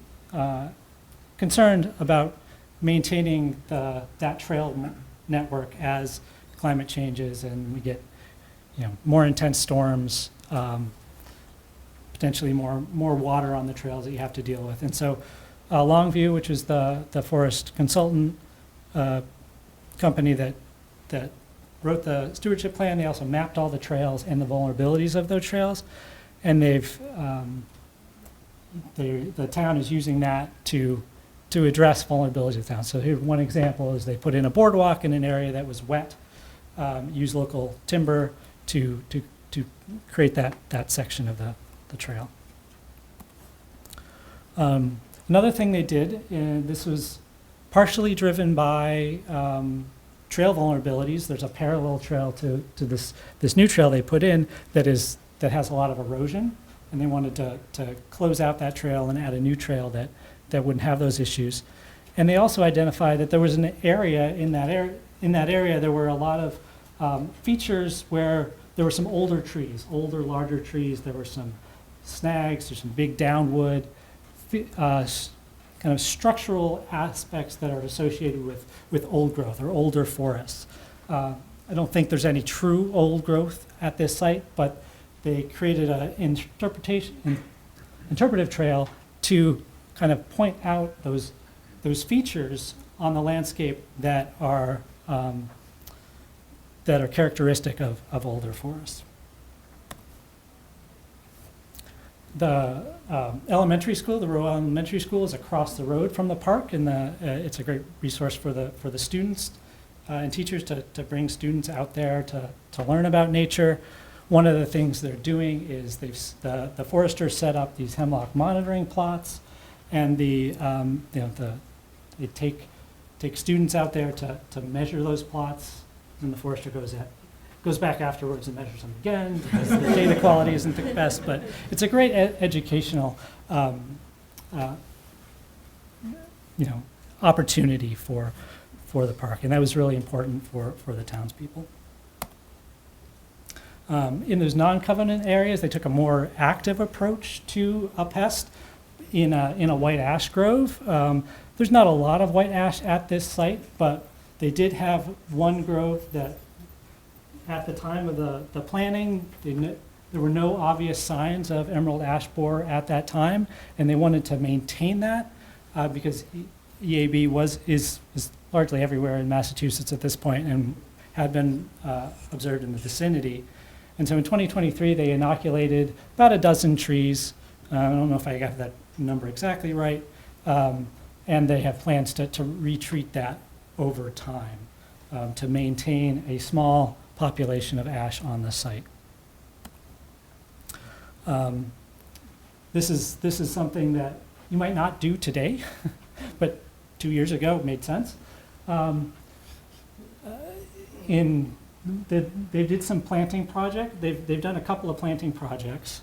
concerned about maintaining that trail network as climate changes and we get more intense storms, potentially more water on the trails that you have to deal with. And so Longview, which is the forest consultant company that wrote the stewardship plan, they also mapped all the trails and the vulnerabilities of those trails, and the town is using that to to address vulnerabilities of the town. So here, one example is they put in a boardwalk in an area that was wet, use local timber to create that section of the trail. Another thing they did, and this was partially driven by trail vulnerabilities. There's a parallel trail to this new trail they put in that has a lot of erosion, and they wanted to close out that trail and add a new trail that wouldn't have those issues. And they also identified that there was an area in that area there were a lot of features where there were some older trees, larger trees. There were some snags, there's some big downwood, kind of structural aspects that are associated with old growth or older forests. I don't think there's any true old growth at this site, but they created an interpretive trail to kind of point out those features on the landscape that are characteristic of older forests. The elementary school, the Rowe Elementary School, is across the road from the park, and it's a great resource for the students and teachers to bring students out there to learn about nature. One of the things they're doing is the foresters set up these hemlock monitoring plots, and they take students out there to measure those plots, and the forester goes back afterwards and measures them again because the data quality isn't the best, but it's a great educational opportunity for the park, and that was really important for the townspeople. In those non-covenant areas, they took a more active approach to a pest in a white ash grove. There's not a lot of white ash at this site, but they did have one grove that at the time of the planning, there were no obvious signs of emerald ash borer at that time, and they wanted to maintain that because EAB is largely everywhere in Massachusetts at this point and had been observed in the vicinity. And so in 2023, they inoculated about a dozen trees. I don't know if I got that number exactly right. And they have plans to retreat that over time to maintain a small population of ash on the site. This is something that you might not do today, but 2 years ago it made sense. They did some planting project. They've done a couple of planting projects,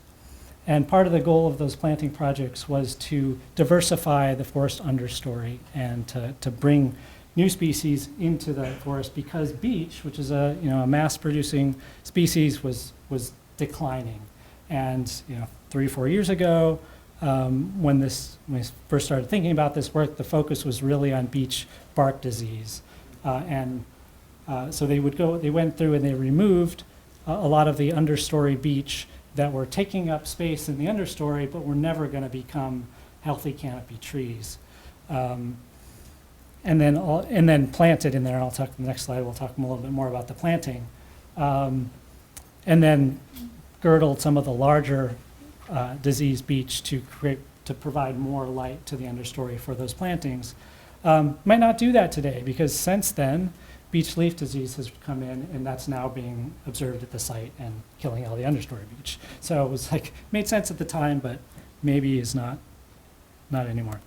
and part of the goal of those planting projects was to diversify the forest understory and to bring new species into the forest because beech, which is a mass-producing species, was declining. And 3 or 4 years ago, when we first started thinking about this work, the focus was really on beech bark disease, so they went through and they removed a lot of the understory beech that were taking up space in the understory, but were never going to become healthy canopy trees. And then planted in there, and I'll talk the next slide, we'll talk a little bit more about the planting. And then girdled some of the larger diseased beech to provide more light to the understory for those plantings. Might not do that today because since then, beech leaf disease has come in, and that's now being observed at the site and killing all the understory beech. So it was made sense at the time, but maybe is not anymore.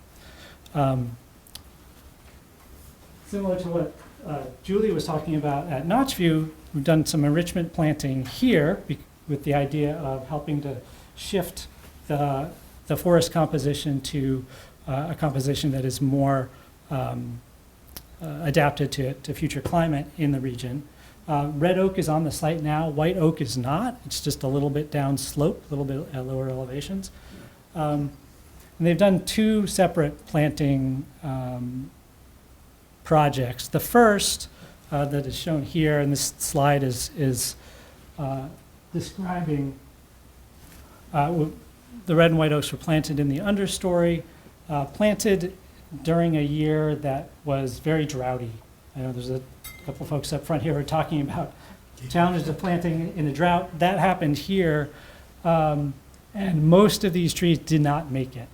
Similar to what Julie was talking about at Notchview, we've done some enrichment planting here with the idea of helping to shift the forest composition to a composition that is more adapted to future climate in the region. Red oak is on the site now. White oak is not. It's just a little bit down slope, a little bit at lower elevations. And they've done 2 separate planting projects. The first that is shown here, and this slide is describing the red and white oaks were planted in the understory, planted during a year that was very droughty. I know there's a couple folks up front here who are talking about challenges of planting in a drought. That happened here, and most of these trees did not make it.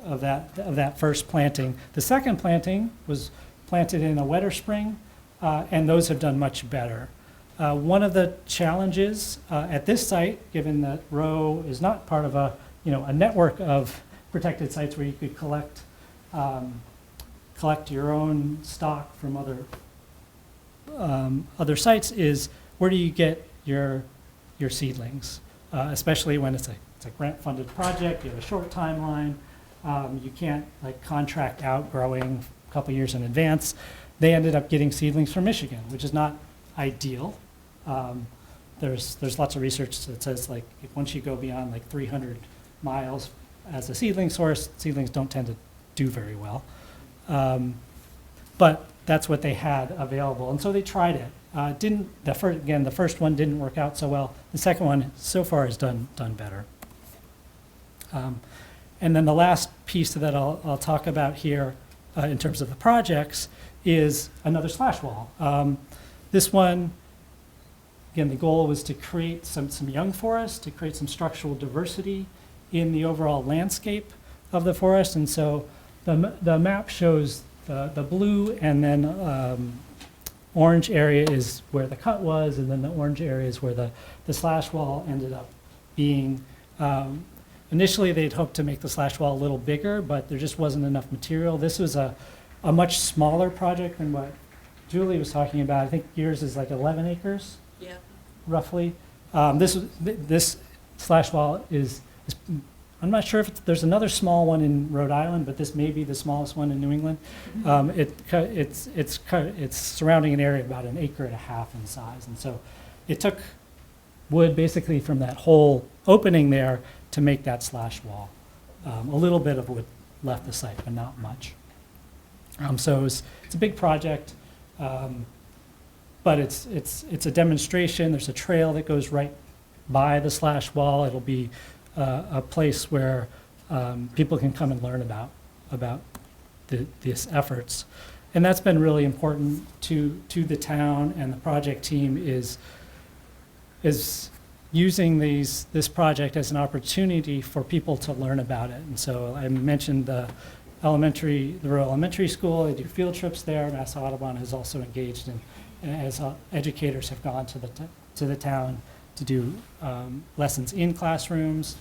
of that first planting. The second planting was planted in a wetter spring, and those have done much better. One of the challenges at this site, given that Rowe is not part of a network of protected sites where you could collect your own stock from other sites, is where do you get your seedlings, especially when it's a grant-funded project, you have a short timeline, you can't contract out growing a couple years in advance. They ended up getting seedlings from Michigan, which is not ideal. There's lots of research that says once you go beyond 300 miles as a seedling source, seedlings don't tend to do very well. But that's what they had available, and so they tried it. The first one didn't work out so well. The second one so far has done better. And then the last piece that I'll talk about here in terms of the projects is another slash wall. This one, again, the goal was to create some young forest, to create some structural diversity in the overall landscape of the forest. And so the map shows the blue, and then orange area is where the cut was, and then the orange area is where the slash wall ended up being. Initially, they'd hoped to make the slash wall a little bigger, but there just wasn't enough material. This was a much smaller project than what Julie was talking about. I think yours is 11 acres, Yeah. roughly. This slash wall is I'm not sure if there's another small one in Rhode Island, but this may be the smallest one in New England. It's surrounding an area about 1.5 acres in size, and so it took wood basically from that whole opening there to make that slash wall. A little bit of wood left the site, but not much. So it's a big project, but it's a demonstration. There's a trail that goes right by the slash wall. It'll be a place where people can come and learn about these efforts. And that's been really important to the town, and the project team is using this project as an opportunity for people to learn about it. And so I mentioned the Royal Elementary School. They do field trips there. Mass Audubon has also engaged as educators have gone to the town to do lessons in classrooms.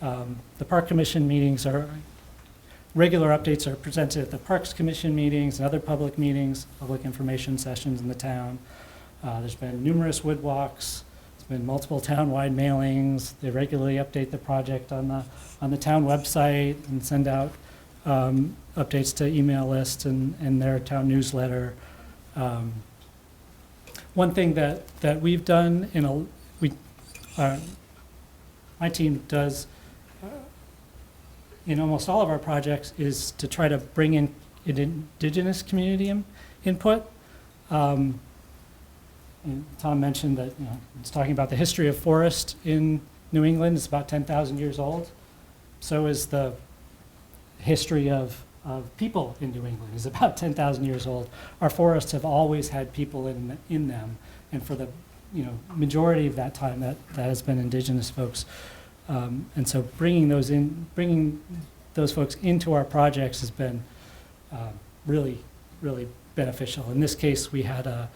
The Park Commission meetings regular updates are presented at the Parks Commission meetings and other public meetings, public information sessions in the town. There's been numerous wood walks. There's been multiple town-wide mailings. They regularly update the project on the town website and send out updates to email lists and their town newsletter. One thing that we've done my team does in almost all of our projects is to try to bring in indigenous community input. And Tom mentioned that it's talking about the history of forest in New England. It's about 10,000 years old. So is the history of people in New England is about 10,000 years old. Our forests have always had people in them, and for the majority of that time, that has been indigenous folks. And so bringing those folks into our projects has been really, really beneficial. In this case, we had a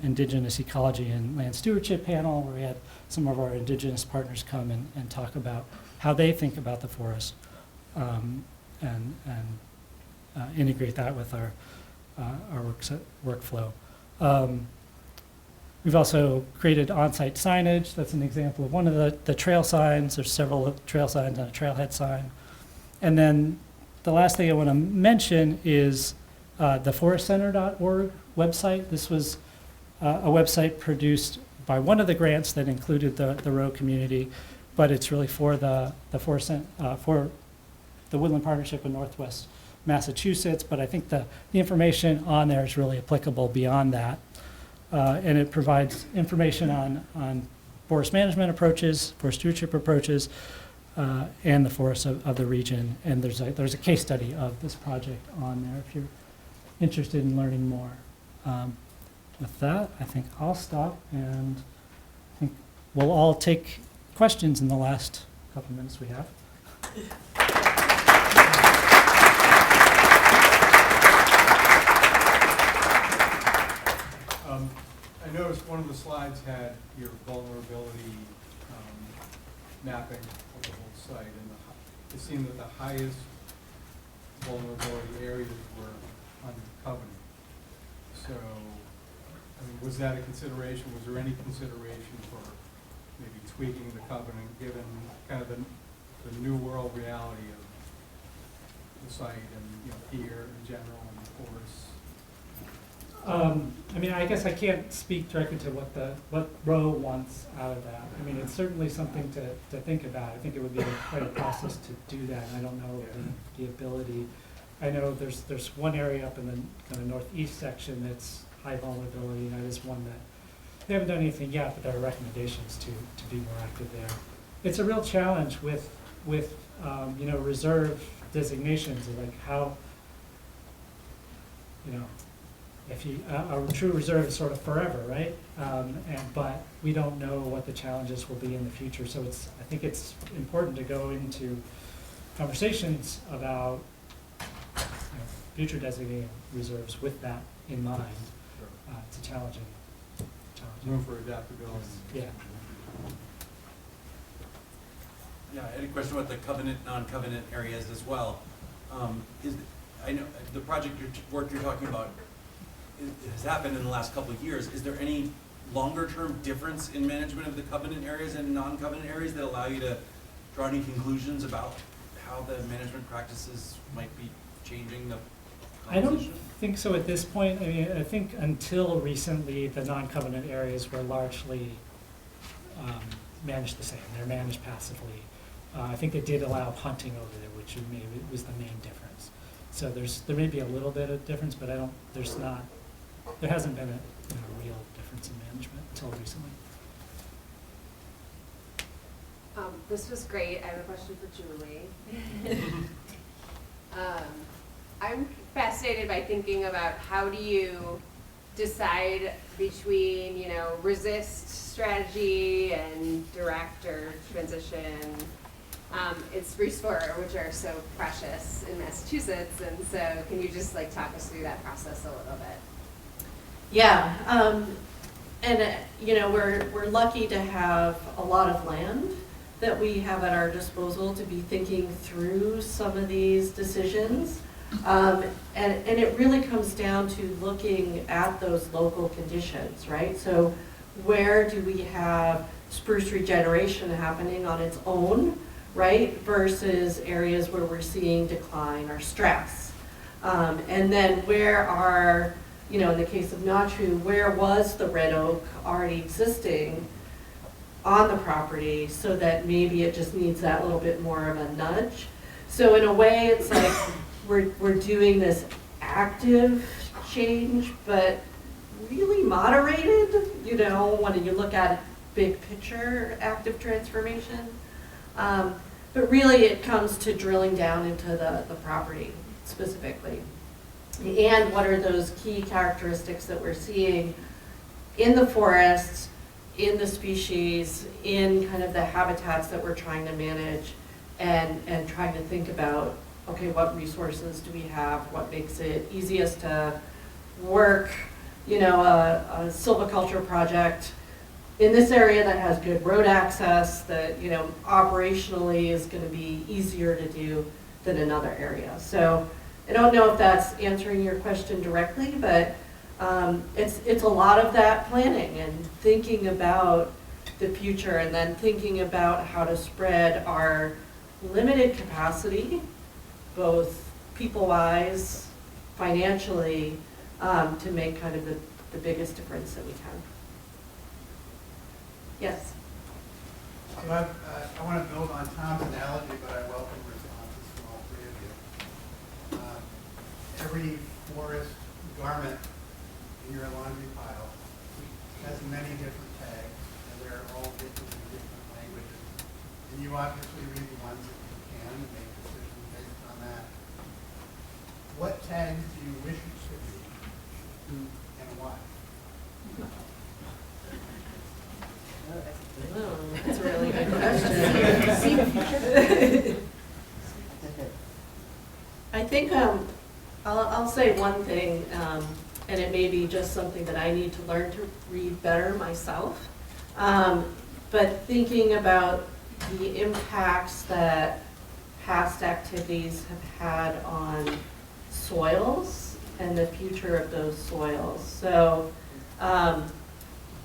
indigenous ecology and land stewardship panel where we had some of our indigenous partners come and talk about how they think about the forest, and integrate that with our workflow. We've also created on-site signage. That's an example of one of the trail signs. There's several trail signs and a trailhead sign. And then the last thing I want to mention is the forestcenter.org website. This was a website produced by one of the grants that included the Rowe community, but it's really for the Woodland Partnership in Northwest Massachusetts. But I think the information on there is really applicable beyond that. And it provides information on forest management approaches, forest stewardship approaches, and the forests of the region. And there's a case study of this project on there if you're interested in learning more. With that, I think I'll stop, and I think we'll all take questions in the last couple minutes we have. noticed one of the slides had your vulnerability mapping of the whole site, and it seemed that the highest vulnerability areas were on covenant. So, I mean, was that a consideration? Was there any consideration for maybe tweaking the covenant, given kind of the new world reality of the site and, you know, here in general and the forests? I mean, I guess I can't speak directly to what Roe wants out of that. I mean, it's certainly something to think about. I think it would be quite a process to do that. I don't know the ability. I know there's one area up in the kind of northeast section that's high vulnerability, and that is one that they haven't done anything yet, but there are recommendations to be more active there. It's a real challenge with you know, reserve designations, like how, you know, if you, a true reserve is sort of forever, right? But we don't know what the challenges will be in the future. So I think it's important to go into conversations about, you know, future designated reserves with that in mind. It's a challenging. Room for adaptability. Yeah. Yeah, I had a question about the covenant, non-covenant areas as well. I know the work you're talking about has happened in the last couple of years. Is there any longer-term difference in management of the covenant areas and non-covenant areas that allow you to draw any conclusions about how the management practices might be changing the I don't composition? think so at this point. I mean, I think until recently, the non-covenant areas were largely managed the same. They're managed passively. I think they did allow hunting over there, which maybe was the main difference. So there may be a little bit of difference, but there hasn't been a real difference in management until recently. This was great. I have a question for Julie. I'm fascinated by thinking about how do you decide between, you know, resist strategy and direct or transition. It's resource, which are so precious in Massachusetts, and so can you just like talk us through that process a little bit? Yeah, you know, we're lucky to have a lot of land that we have at our disposal to be thinking through some of these decisions. And it really comes down to looking at those local conditions, right? So where do we have spruce regeneration happening on its own, right? Versus areas where we're seeing decline or stress. And then where are, you know, in the case of Natru, where was the red oak already existing on the property so that maybe it just needs that little bit more of a nudge. So in a way, it's like we're doing this active change, but really moderated, you know, when you look at big picture active transformation. But really it comes to drilling down into the property specifically. And what are those key characteristics that we're seeing in the forests, in the species, in kind of the habitats that we're trying to manage, and trying to think about, okay, what resources do we have? What makes it easiest to work, you know, a silviculture project in this area that has good road access, that, you know, operationally is going to be easier to do than another area. So I don't know if that's answering your question directly, but it's a lot of that planning and thinking about the future, and then thinking about how to spread our limited capacity, both people-wise, financially, to make kind of the biggest difference that we can. Yes? So I want to build on Tom's analogy, but I welcome responses from all three of you. Every forest garment in your laundry pile has many different tags, and they're all written in different languages. And you obviously read the ones that you can and make decisions based on that. What tags do you wish it should be, and why? Oh, that's a really good question. I think I'll say one thing. and it may be just something that I need to learn to read better myself. But thinking about the impacts that past activities have had on soils and the future of those soils. So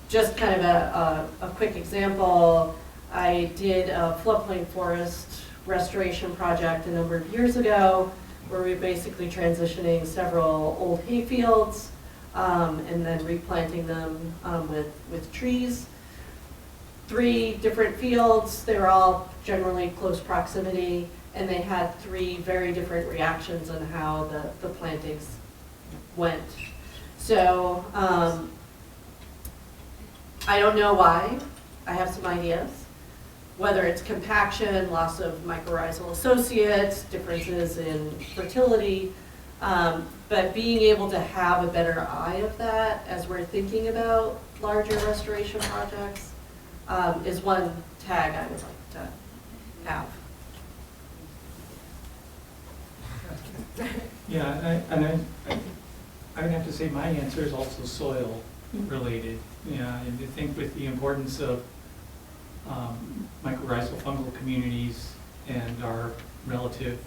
just kind of a quick example, I did a floodplain forest restoration project a number of years ago where we're basically transitioning several old hay fields and then replanting them with trees. 3 different fields, they were all generally close proximity, and they had 3 very different reactions on how the plantings went. So I don't know why. I have some ideas. Whether it's compaction, loss of mycorrhizal associates, differences in fertility, but being able to have a better eye of that as we're thinking about larger restoration projects is one tag I would like to have. Yeah, I would have to say my answer is also soil related. Yeah, and I think with the importance of mycorrhizal fungal communities and our relative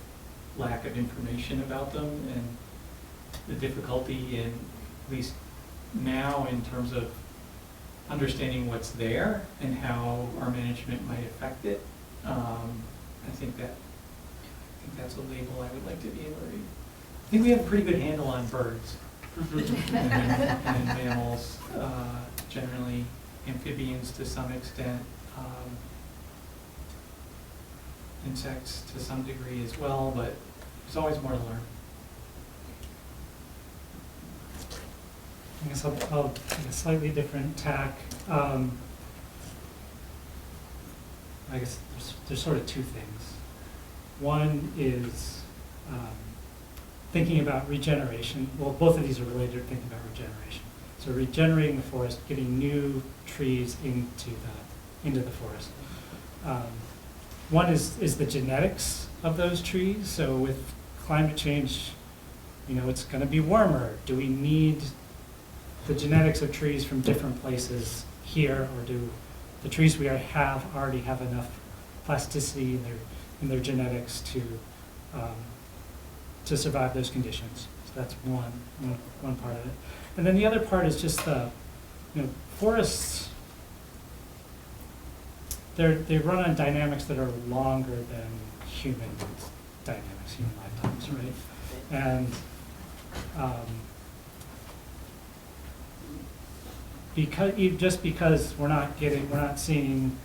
lack of information about them and the difficulty in, at least now, in terms of understanding what's there and how our management might affect it. I think that's a label I would like to be able to read. I think we have a pretty good handle on birds and mammals, generally amphibians to some extent, insects to some degree as well, but there's always more to learn. I guess I'll take a slightly different tack. I guess there's sort of 2 things. One is thinking about regeneration. Well, both of these are related to thinking about regeneration. So regenerating the forest, getting new trees into the forest. One is the genetics of those trees. So with climate change, it's going to be warmer. Do we need the genetics of trees from different places here, or do the trees we already have enough plasticity in their genetics to survive those conditions? So that's one part of it. And then the other part is just forests. They run on dynamics that are longer than human dynamics, human lifetimes, right? And because we're not seeing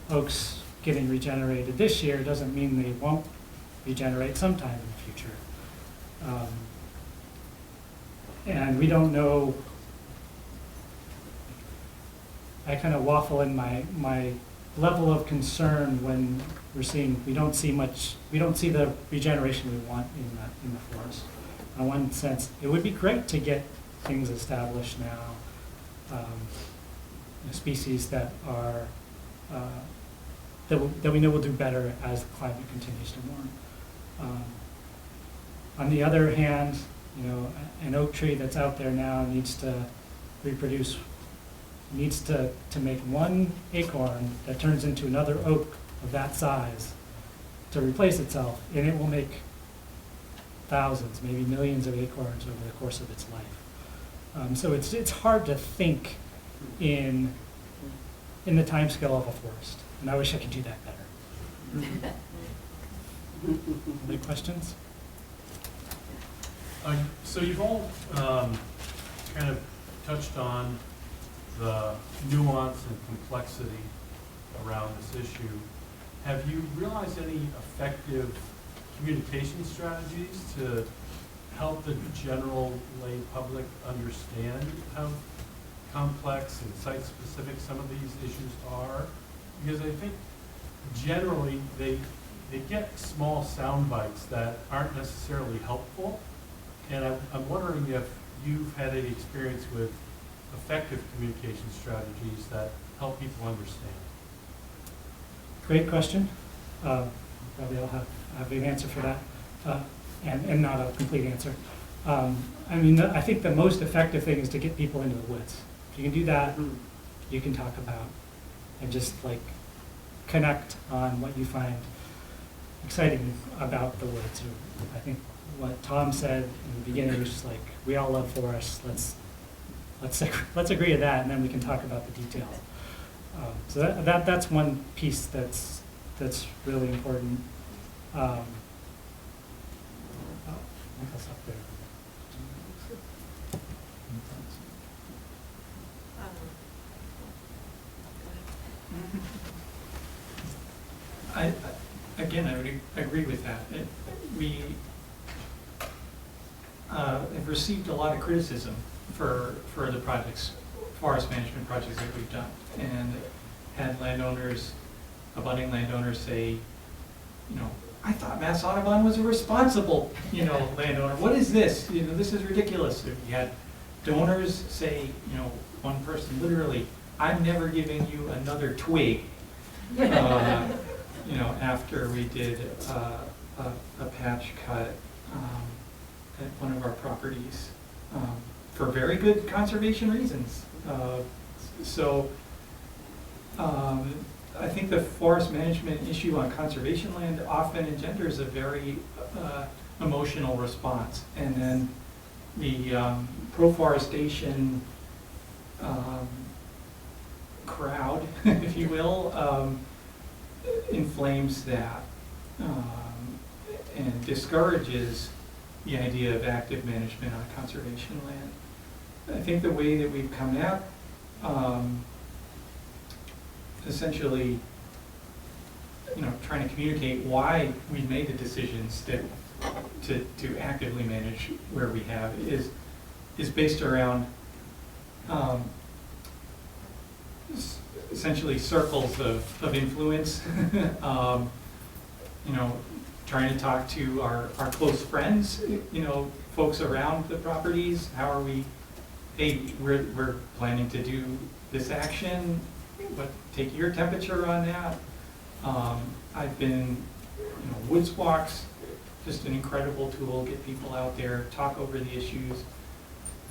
oaks getting regenerated this year doesn't mean they won't regenerate sometime in the future. And we don't know. I kind of waffle in my level of concern when we don't see the regeneration we want in the forest. In one sense, it would be great to get things established now. Species that are that we know will do better as the climate continues to warm. On the other hand, an oak tree that's out there now needs to reproduce, needs to make one acorn that turns into another oak of that size to replace itself, and it will make thousands, maybe millions of acorns over the course of its life. So it's hard to think in the timescale of a forest, and I wish I could do that better. Any questions? So you've all kind of touched on the nuance and complexity around this issue. Have you realized any effective communication strategies to help the general lay public understand how complex and site-specific some of these issues are? Because I think generally they get small sound bites that aren't necessarily helpful. And I'm wondering if you've had any experience with effective communication strategies that help people understand. Great question. Probably I'll have an answer for that, and not a complete answer. I mean, I think the most effective thing is to get people into the woods. If you can do that, you can talk about and just like connect on what you find exciting about the woods. I think what Tom said in the beginning was just like, we all love forests. Let's agree to that, and then we can talk about the details. So that's one piece that's really important. Oh, Michael's up there. Again, I would agree with that. We have received a lot of criticism for the projects, forest management projects that we've done, and had landowners, abutting landowners say, you know, I thought Mass Audubon was a responsible, you know, landowner. What is this? You know, this is ridiculous. We had donors say, you know, one person literally, I'm never giving you another twig. You know, after we did a patch cut at one of our properties for very good conservation reasons. I think the forest management issue on conservation land often engenders a very emotional response. And then the pro-forestation crowd, if you will, inflames that and discourages the idea of active management on conservation land. I think the way that we've come at essentially, you know, trying to communicate why we made the decisions to actively manage where we have is based around essentially circles of influence. You know, trying to talk to our close friends, you know, folks around the properties. How are we, hey, we're planning to do this action. Take your temperature on that. I've been, you know, woods walks, just an incredible tool, get people out there, talk over the issues.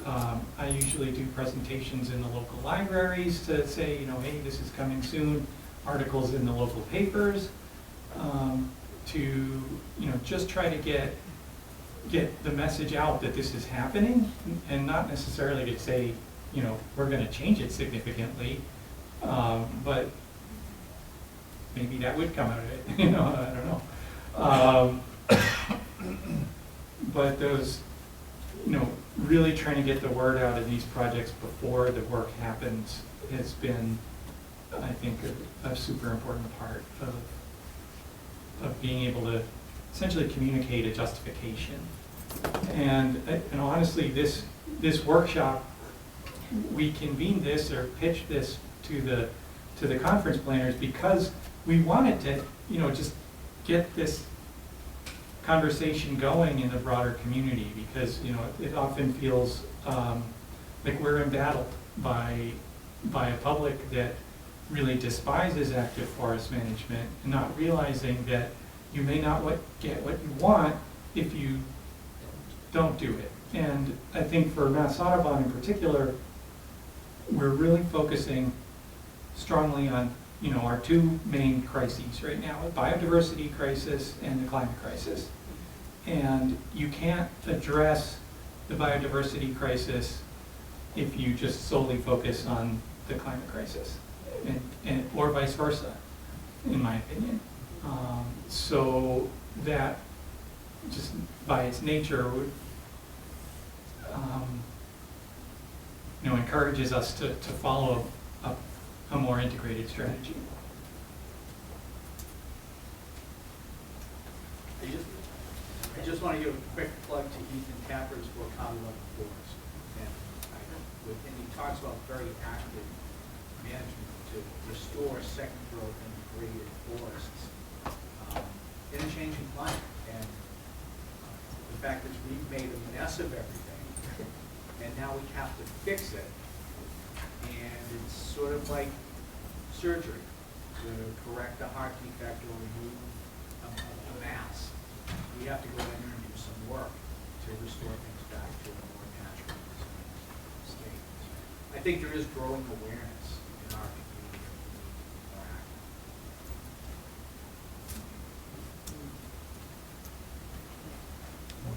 I usually do presentations in the local libraries to say, you know, hey, this is coming soon, articles in the local papers, to, you know, just try to get the message out that this is happening, and not necessarily to say, you know, we're going to change it significantly, but maybe that would come out of it, you know, I don't know. But those, you know, really trying to get the word out of these projects before the work happens has been, I think, a super important part of being able to essentially communicate a justification. And honestly, this workshop, we convened this or pitched this to the conference planners because we wanted to, you know, just get this conversation going in the broader community, because, you know, it often feels like we're embattled by a public that really despises active forest management, and not realizing that you may not get what you want if you don't do it. And I think for Mass Audubon in particular, we're really focusing strongly on, you know, our two main crises right now, the biodiversity crisis and the climate crisis. And you can't address the biodiversity crisis if you just solely focus on the climate crisis, or vice versa, in my opinion. So that just by its nature would, you know, encourages us to follow a more integrated strategy. I just want to give a quick plug to Ethan Tapper's book, How to Love the Forest. And he talks about very active management to restore second growth and degraded forests in a changing climate. And the fact that we've made a mess of everything, and now we have to fix it. And it's sort of like surgery to correct a heart defect or remove a mass. We have to go in there and do some work to restore things back to a more natural state. I think there is growing awareness in our community of the need to be more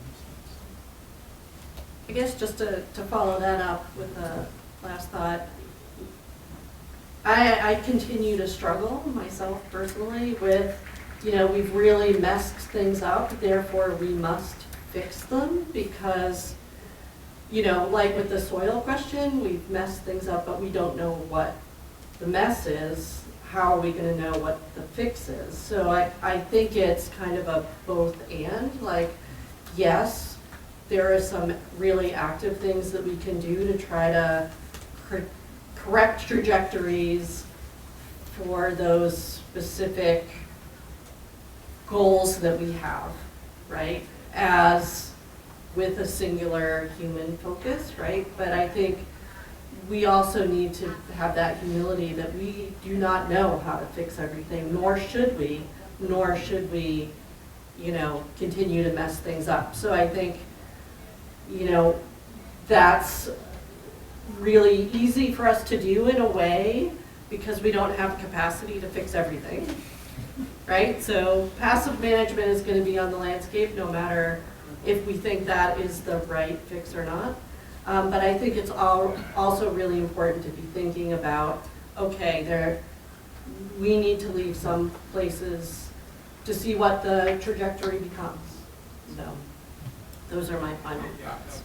active. I guess just to follow that up with the last thought, I continue to struggle myself personally with, we've really messed things up, therefore we must fix them because, like with the soil question, we've messed things up, but we don't know what the mess is. How are we gonna know what the fix is? So I think it's kind of a both and, like, yes, there are some really active things that we can do to try to correct trajectories for those specific goals that we have, right? As with a singular human focus, right? But I think we also need to have that humility that we do not know how to fix everything, nor should we, continue to mess things up. So I think, that's really easy for us to do in a way because we don't have capacity to fix everything, right? So passive management is going to be on the landscape no matter if we think that is the right fix or not. But I think it's also really important to be thinking about, okay, we need to leave some places to see what the trajectory becomes. So those are my final thoughts.